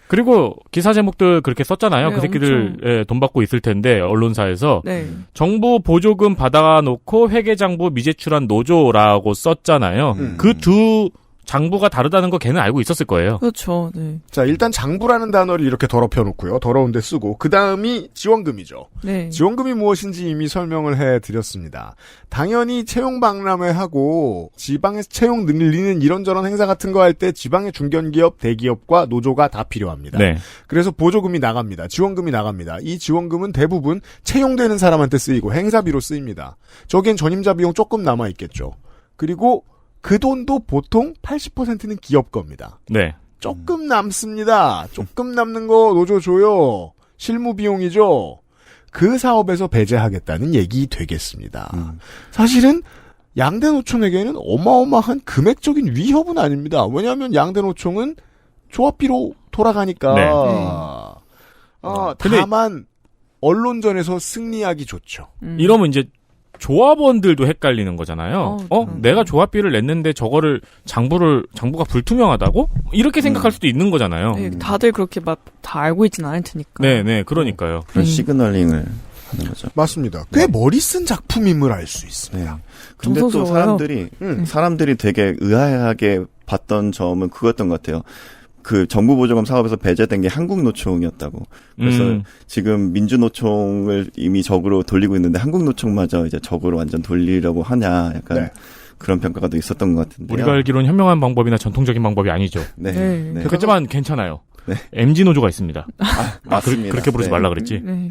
S3: 그리고 기사 제목들 그렇게 썼잖아요.
S4: 네,
S3: 그 새끼들 돈 받고 있을 텐데 언론사에서
S4: 네.
S3: 정부 보조금 받아놓고 회계장부 미제출한 노조라고 썼잖아요. 그 두 장부가 다르다는 거 걔는 알고 있었을 거예요.
S4: 그렇죠. 네.
S2: 자, 일단 장부라는 단어를 이렇게 더럽혀놓고요. 더러운데 쓰고 그 다음이 지원금이죠.
S4: 네.
S2: 지원금이 무엇인지 이미 설명을 해드렸습니다. 당연히 채용 박람회하고 지방에서 채용 늘리는 이런저런 행사 같은 거 할 때 지방의 중견기업, 대기업과 노조가 다 필요합니다.
S3: 네.
S2: 그래서 보조금이 나갑니다. 지원금이 나갑니다. 이 지원금은 대부분 채용되는 사람한테 쓰이고 행사비로 쓰입니다. 저기엔 전임자 비용 조금 남아있겠죠. 그리고 그 돈도 보통 80%는 기업 겁니다.
S3: 네.
S2: 조금 남습니다. 조금 남는 거 노조 줘요. 실무 비용이죠. 그 사업에서 배제하겠다는 얘기 되겠습니다. 사실은 양대 노총에게는 어마어마한 금액적인 위협은 아닙니다. 왜냐하면 양대 노총은 조합비로 돌아가니까.
S3: 네.
S2: 다만 언론전에서 승리하기 좋죠.
S3: 이러면 이제 조합원들도 헷갈리는 거잖아요. 내가 조합비를 냈는데 저거를 장부가 불투명하다고? 이렇게 생각할 수도 있는 거잖아요.
S4: 네, 다들 그렇게 막 다 알고 있지는 않을 테니까.
S3: 네, 그러니까요.
S5: 그런 시그널링을 하는 거죠.
S2: 맞습니다. 꽤 머리 쓴 작품임을 알 수 있습니다.
S5: 네. 근데 또 사람들이 되게 의아하게 봤던 점은 그거였던 것 같아요. 그 정부 보조금 사업에서 배제된 게 한국노총이었다고. 그래서 지금 민주노총을 이미 적으로 돌리고 있는데 한국노총마저 이제 적으로 완전 돌리려고 하냐 약간 네. 그런 평가가 또 있었던 것 같은데요.
S3: 우리가 알기로는 현명한 방법이나 전통적인 방법이 아니죠.
S5: 네.
S3: 네. 그렇지만 괜찮아요. 네. MG노조가 있습니다.
S5: 맞습니다.
S3: 그렇게 부르지
S5: 네.
S3: 말라 그랬지.
S4: 네.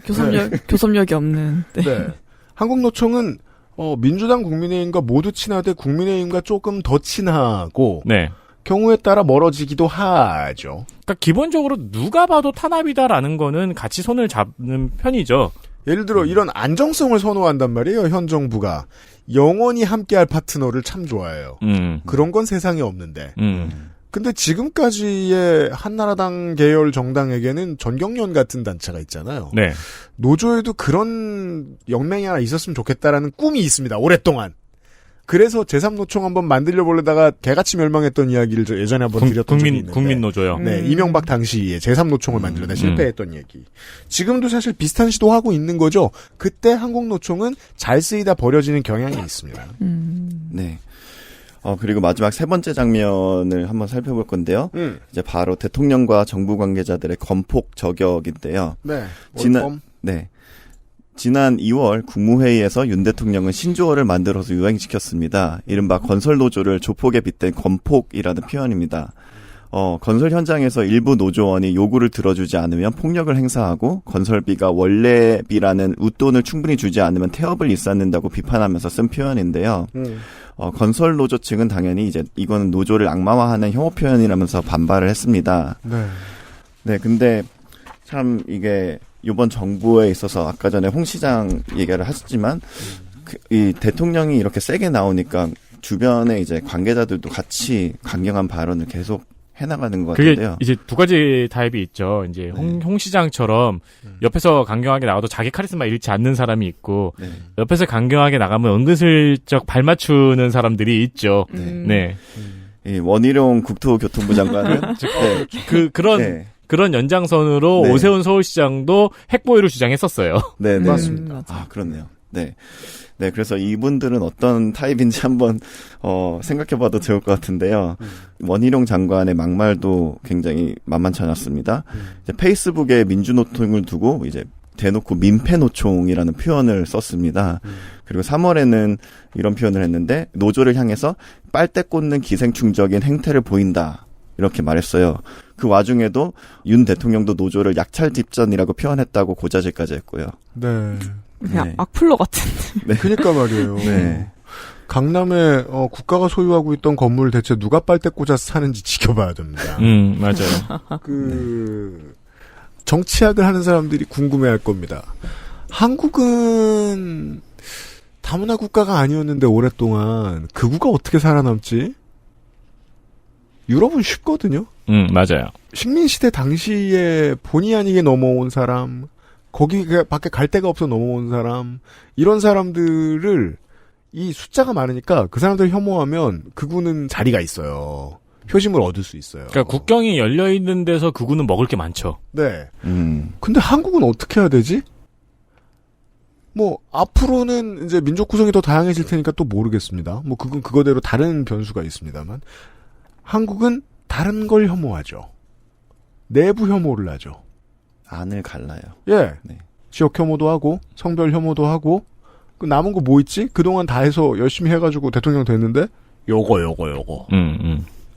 S4: 교섭력이 없는. 네.
S2: 네. 한국노총은 민주당 국민의힘과 모두 친하되 국민의힘과 조금 더 친하고
S3: 네.
S2: 경우에 따라 멀어지기도 하죠.
S3: 그러니까 기본적으로 누가 봐도 탄압이다라는 거는 같이 손을 잡는 편이죠.
S2: 예를 들어 이런 안정성을 선호한단 말이에요. 현 정부가. 영원히 함께할 파트너를 참 좋아해요. 그런 건 세상에 없는데. 근데 지금까지의 한나라당 계열 정당에게는 전경련 같은 단체가 있잖아요.
S3: 네.
S2: 노조에도 그런 영맹이 하나 있었으면 좋겠다라는 꿈이 있습니다. 오랫동안. 그래서 제3노총 한번 만들려 보려다가 개같이 멸망했던 이야기를 예전에 한번 드렸던 적이 있는데.
S3: 국민노조요.
S2: 네, 이명박 당시에 제3노총을 만들려다 실패했던 얘기. 지금도 사실 비슷한 시도하고 있는 거죠. 그때 한국노총은 잘 쓰이다 버려지는 경향이 있습니다.
S5: 네. 그리고 마지막 세 번째 장면을 한번 살펴볼 건데요. 이제 바로 대통령과 정부 관계자들의 건폭 저격인데요.
S2: 네.
S5: 지난 2월 국무회의에서 윤 대통령은 신조어를 만들어서 유행시켰습니다. 이른바 건설노조를 조폭에 빗댄 건폭이라는 표현입니다. 건설 현장에서 일부 노조원이 요구를 들어주지 않으면 폭력을 행사하고 건설비가 원래비라는 웃돈을 충분히 주지 않으면 태업을 일삼는다고 비판하면서 쓴 표현인데요. 건설 노조 측은 당연히 이제 이거는 노조를 악마화하는 혐오 표현이라면서 반발을 했습니다. 네, 근데 참 이게 이번 정부에 있어서 아까 전에 홍 시장 얘기를 하셨지만 이 대통령이 이렇게 세게 나오니까 주변에 이제 관계자들도 같이 강경한 발언을 계속 해나가는 것 같은데요.
S3: 그게 이제 두 가지 타입이 있죠. 이제 홍 시장처럼 옆에서 강경하게 나와도 자기 카리스마 잃지 않는 사람이 있고 옆에서 강경하게 나가면 은근슬쩍 발 맞추는 사람들이 있죠. 네.
S5: 이 원희룡 국토교통부 장관은
S3: 그런 연장선으로 오세훈 서울시장도 핵보유를 주장했었어요.
S5: 네,
S2: 맞습니다.
S5: 그렇네요. 네. 네, 그래서 이분들은 어떤 타입인지 한번 생각해봐도 좋을 것 같은데요. 원희룡 장관의 막말도 굉장히 만만치 않았습니다. 이제 페이스북에 민주노총을 두고 이제 대놓고 민폐노총이라는 표현을 썼습니다. 그리고 3월에는 이런 표현을 했는데 노조를 향해서 빨대 꽂는 기생충적인 행태를 보인다. 이렇게 말했어요. 그 와중에도 윤 대통령도 노조를 약찰집전이라고 표현했다고 고자질까지 했고요.
S2: 네.
S4: 그냥 악플러 같은데.
S2: 네. 그러니까 말이에요.
S5: 네.
S2: 강남에 국가가 소유하고 있던 건물 대체 누가 빨대 꽂아서 사는지 지켜봐야 됩니다.
S3: 맞아요.
S2: 정치학을 하는 사람들이 궁금해할 겁니다. 한국은 다문화 국가가 아니었는데 오랫동안 극우가 어떻게 살아남지? 유럽은 쉽거든요.
S3: 맞아요.
S2: 식민시대 당시에 본의 아니게 넘어온 사람, 거기 밖에 갈 데가 없어 넘어온 사람, 이런 사람들을 이 숫자가 많으니까 그 사람들 혐오하면 극우는 자리가 있어요. 표심을 얻을 수 있어요.
S3: 그러니까 국경이 열려 있는 데서 극우는 먹을 게 많죠.
S2: 네. 근데 한국은 어떻게 해야 되지? 뭐 앞으로는 이제 민족 구성이 더 다양해질 테니까 또 모르겠습니다. 뭐 그건 그거대로 다른 변수가 있습니다만 한국은 다른 걸 혐오하죠. 내부 혐오를 하죠.
S5: 안을 갈라요.
S2: 예. 네. 지역 혐오도 하고 성별 혐오도 하고 그 남은 거 뭐 있지? 그동안 다 해서 열심히 해가지고 대통령 됐는데 요거.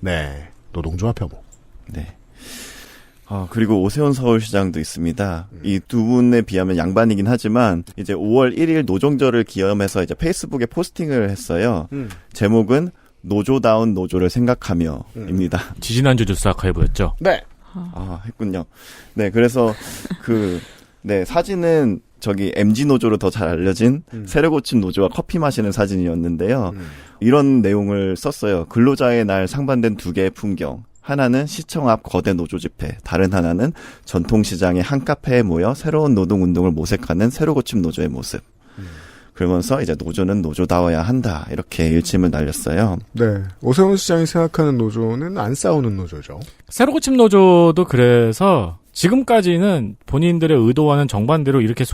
S2: 네. 노동조합 혐오.
S5: 네. 그리고 오세훈 서울시장도 있습니다. 이 두 분에 비하면 양반이긴 하지만 이제 5월 1일 노동절을 기념해서 이제 페이스북에 포스팅을 했어요. 제목은 노조다운 노조를 생각하며입니다.
S3: 지지난주 뉴스 아카이브였죠
S2: 네.
S5: 했군요. 네, 그래서 사진은 저기 MG 노조로 더 잘 알려진 새로 고친 노조와 커피 마시는 사진이었는데요. 이런 내용을 썼어요. 근로자의 날 상반된 두 개의 풍경. 하나는 시청 앞 거대 노조 집회, 다른 하나는 전통시장의 한 카페에 모여 새로운 노동운동을 모색하는 새로 고침 노조의 모습. 그러면서 이제 노조는 노조다워야 한다. 이렇게 일침을 날렸어요.
S2: 네. 오세훈 시장이 생각하는 노조는 안 싸우는 노조죠.
S3: 새로 고침 노조도 그래서 지금까지는 본인들의 의도와는 정반대로 이렇게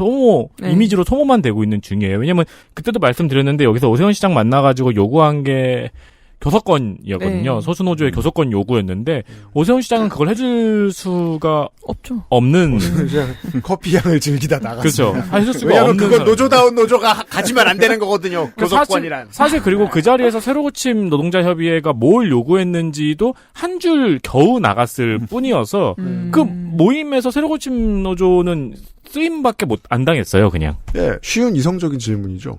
S3: 이미지로 소모만 되고 있는 중이에요. 왜냐면 그때도 말씀드렸는데 여기서 오세훈 시장 만나가지고 요구한 게 교섭권이었거든요.
S4: 네.
S3: 소수노조의 교섭권 요구였는데 오세훈 시장은 그걸 해줄 수가 없는
S2: 커피 향을 즐기다 나갔어요.
S3: 그렇죠. 해줄 수가
S2: 왜냐하면
S3: 없는
S2: 그건 노조다운 노조가 가지면 안 되는 거거든요. 교섭권이란.
S3: 사실 그리고 그 자리에서 새로고침 노동자협의회가 뭘 요구했는지도 한 줄 겨우 나갔을 뿐이어서 그 모임에서 새로고침 노조는 쓰임밖에 안 당했어요. 그냥.
S2: 네, 쉬운 이성적인 질문이죠.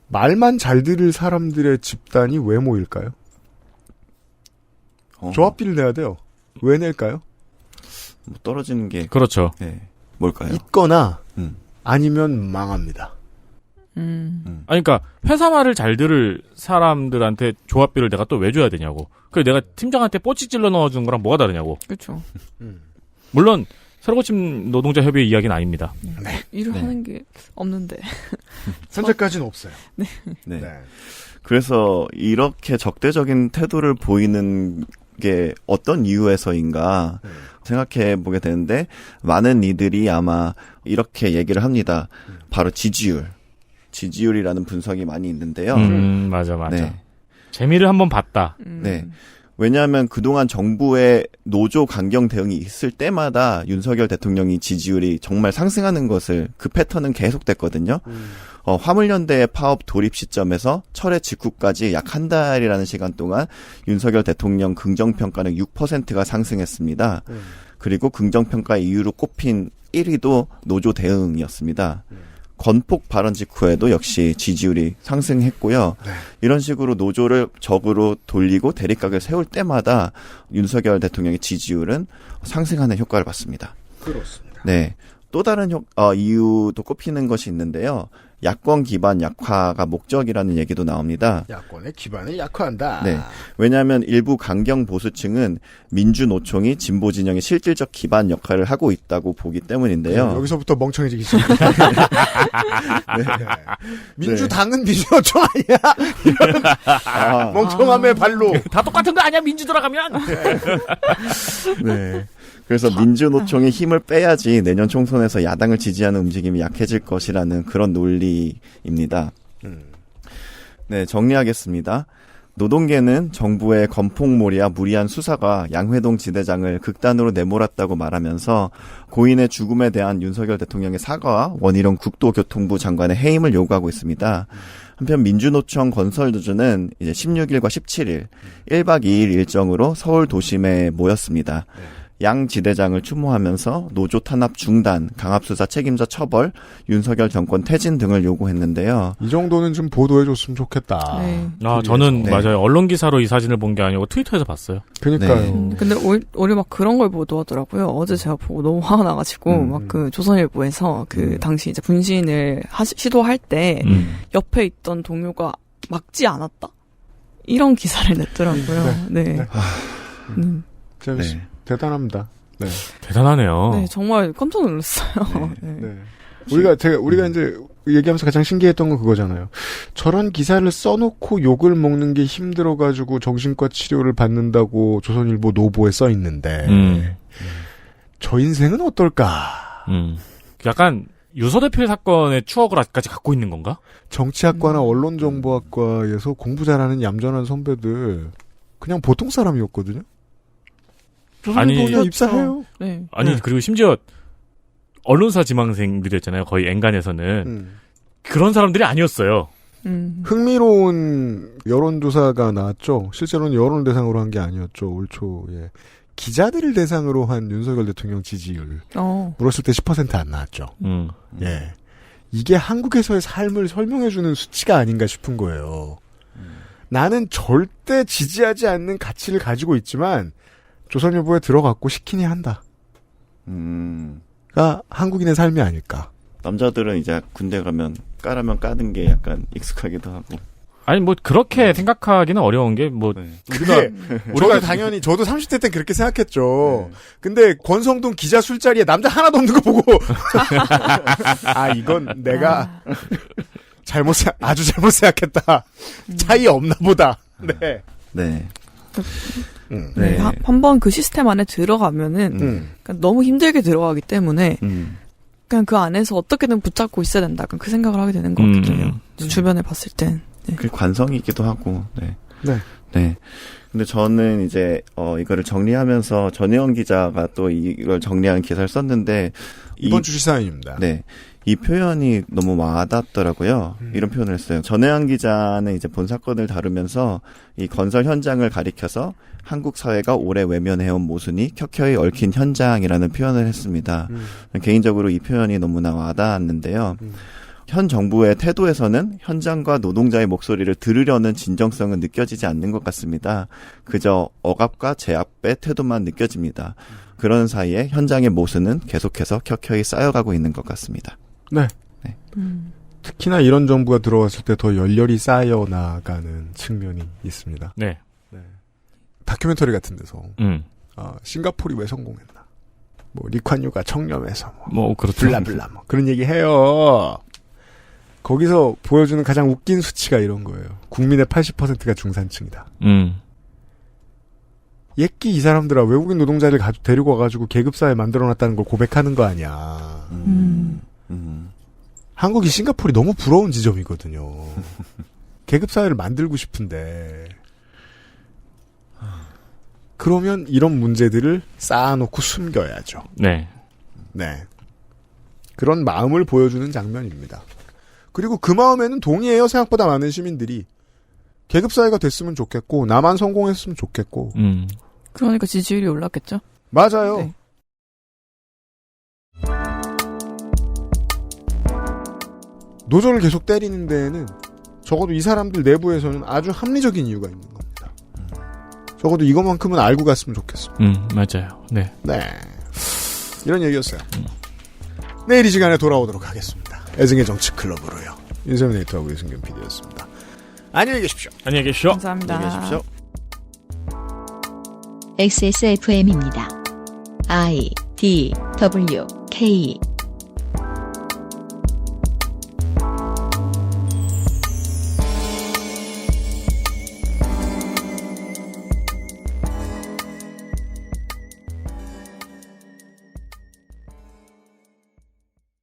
S2: 말만 잘 들을 사람들의 집단이 왜 모일까요? 조합비를 내야 돼요. 왜 낼까요?
S5: 뭐 떨어지는 게
S3: 그렇죠.
S5: 네. 뭘까요?
S2: 있거나 아니면 망합니다.
S3: 아니, 그러니까 회사 말을 잘 들을 사람들한테 조합비를 내가 또 왜 줘야 되냐고. 그 내가 팀장한테 뽀찌 찔러 넣어준 거랑 뭐가 다르냐고.
S4: 그렇죠.
S3: 물론 새로고침 노동자협의회 이야기는 아닙니다.
S2: 네.
S4: 일을 하는 게 없는데.
S2: 현재까지는 없어요.
S4: 네.
S5: 네. 그래서 이렇게 적대적인 태도를 보이는 게 어떤 이유에서인가 생각해 보게 되는데 많은 이들이 아마 이렇게 얘기를 합니다. 바로 지지율이라는 분석이 많이 있는데요.
S3: 맞아. 네. 재미를 한번 봤다.
S5: 네. 왜냐하면 그동안 정부의 노조 강경 대응이 있을 때마다 윤석열 대통령이 지지율이 정말 상승하는 것을 그 패턴은 계속됐거든요. 화물연대의 파업 돌입 시점에서 철회 직후까지 약 한 달이라는 시간 동안 윤석열 대통령 긍정평가는 6%가 상승했습니다. 그리고 긍정평가 이유로 꼽힌 1위도 노조 대응이었습니다. 건폭 발언 직후에도 역시 지지율이 상승했고요. 네. 이런 식으로 노조를 적으로 돌리고 대립각을 세울 때마다 윤석열 대통령의 지지율은 상승하는 효과를 봤습니다.
S2: 그렇습니다.
S5: 네. 또 다른 이유도 꼽히는 것이 있는데요. 야권 기반 약화가 목적이라는 얘기도 나옵니다.
S2: 야권의 기반을 약화한다.
S5: 네. 왜냐하면 일부 강경 보수층은 민주노총이 진보 진영의 실질적 기반 역할을 하고 있다고 보기 때문인데요.
S2: 여기서부터 멍청해지기 시작합니다. 네. 민주당은 민주노총 아니야? 멍청함의 발로.
S14: 다 똑같은 거 아니야? 민주 돌아가면.
S5: 네. 그래서 민주노총이 힘을 빼야지 내년 총선에서 야당을 지지하는 움직임이 약해질 것이라는 그런 논리입니다. 네, 정리하겠습니다. 노동계는 정부의 건폭몰이와 무리한 수사가 양회동 지대장을 극단으로 내몰았다고 말하면서 고인의 죽음에 대한 윤석열 대통령의 사과와 원희룡 국토교통부 장관의 해임을 요구하고 있습니다. 한편 민주노총 건설노조는 이제 16일과 17일 1박 2일 일정으로 서울 도심에 모였습니다. 양 지대장을 추모하면서 노조 탄압 중단, 강압수사 책임자 처벌, 윤석열 정권 퇴진 등을 요구했는데요.
S2: 이 정도는 좀 보도해줬으면 좋겠다.
S4: 네.
S3: 저는 맞아요. 언론 기사로 이 사진을 본 게 아니고 트위터에서 봤어요.
S2: 그러니까요.
S4: 근데 오히려 막 그런 걸 보도하더라고요. 어제 제가 보고 너무 화가 나가지고 막 그 조선일보에서 그 당시 이제 분신을 시도할 때 옆에 있던 동료가 막지 않았다? 이런 기사를 냈더라고요. 네.
S2: 네. 대단합니다. 네.
S3: 대단하네요.
S4: 네, 정말 깜짝 놀랐어요.
S2: 네. 네. 우리가 이제 얘기하면서 가장 신기했던 건 그거잖아요. 저런 기사를 써놓고 욕을 먹는 게 힘들어가지고 정신과 치료를 받는다고 조선일보 노보에 써 있는데 저 인생은 어떨까?
S3: 약간 유서 대표 사건의 추억을 아직까지 갖고 있는 건가?
S2: 정치학과나 언론정보학과에서 공부 잘하는 얌전한 선배들 그냥 보통 사람이었거든요.
S3: 아니
S2: 입사해요.
S4: 네.
S3: 아니 그리고 심지어 언론사 지망생들이었잖아요. 거의 엔간에서는 그런 사람들이 아니었어요.
S2: 흥미로운 여론조사가 나왔죠. 실제로는 여론을 대상으로 한 게 아니었죠. 올 초에 기자들을 대상으로 한 윤석열 대통령 지지율 물었을 때 10% 안 나왔죠. 예, 이게 한국에서의 삶을 설명해주는 수치가 아닌가 싶은 거예요. 나는 절대 지지하지 않는 가치를 가지고 있지만 조선일보에 들어갔고 시키니 한다. 가 한국인의 삶이 아닐까.
S5: 남자들은 이제 군대 가면 까라면 까는 게 약간 익숙하기도 하고.
S3: 아니 뭐 그렇게 생각하기는 어려운 게 뭐
S2: 우리가 당연히 저도 30대 때 그렇게 생각했죠. 근데 권성동 기자 술자리에 남자 하나도 없는 거 보고 이건 내가 아주 잘못 생각했다. 차이 없나 보다. 네.
S5: 네.
S4: 네. 한번 그 시스템 안에 들어가면은 너무 힘들게 들어가기 때문에 그냥 그 안에서 어떻게든 붙잡고 있어야 된다. 그 생각을 하게 되는 것 같기도 해요. 주변에 봤을 땐. 네.
S5: 그 관성이기도 하고. 네.
S2: 네.
S5: 네. 근데 저는 이제 이거를 정리하면서 전혜원 기자가 또 이걸 정리한 기사를 썼는데
S2: 이번 주 시사인입니다.
S5: 네. 이 표현이 너무 와닿더라고요. 이런 표현을 했어요. 전혜원 기자는 이제 본 사건을 다루면서 이 건설 현장을 가리켜서 한국 사회가 오래 외면해온 모순이 켜켜이 얽힌 현장이라는 표현을 했습니다. 개인적으로 이 표현이 너무나 와닿았는데요. 현 정부의 태도에서는 현장과 노동자의 목소리를 들으려는 진정성은 느껴지지 않는 것 같습니다. 그저 억압과 제압의 태도만 느껴집니다. 그런 사이에 현장의 모순은 계속해서 켜켜이 쌓여가고 있는 것 같습니다.
S2: 네.
S5: 네.
S2: 특히나 이런 정부가 들어왔을 때 더 열렬히 쌓여나가는 측면이 있습니다.
S3: 네.
S2: 네. 다큐멘터리 같은 데서 싱가포르이 왜 성공했나? 뭐 리콴유가 청렴해서
S3: 그렇죠.
S2: 블라블라 그런 얘기 해요. 거기서 보여주는 가장 웃긴 수치가 이런 거예요. 국민의 80%가 중산층이다. 옛기 이 사람들아 외국인 노동자를 데리고 와가지고 계급사회 만들어놨다는 걸 고백하는 거 아니야. 한국이 싱가포르이 너무 부러운 지점이거든요. 계급사회를 만들고 싶은데 그러면 이런 문제들을 쌓아놓고 숨겨야죠.
S3: 네.
S2: 네. 그런 마음을 보여주는 장면입니다. 그리고 그 마음에는 동의해요. 생각보다 많은 시민들이. 계급사회가 됐으면 좋겠고 나만 성공했으면 좋겠고.
S4: 그러니까 지지율이 올랐겠죠?
S2: 맞아요.
S4: 네.
S2: 노조를 계속 때리는 데에는 적어도 이 사람들 내부에서는 아주 합리적인 이유가 있는 겁니다. 적어도 이것만큼은 알고 갔으면 좋겠습니다.
S3: 맞아요. 네.
S2: 네. 이런 얘기였어요. 내일 이 시간에 돌아오도록 하겠습니다. 애증의 정치 클럽으로요. 윤세민 에디터하고 유승균 PD였습니다. 안녕히 계십시오.
S3: 안녕히 계십시오.
S4: 감사합니다.
S5: 안녕히 계십시오.
S1: XSFM입니다. I, D, W, K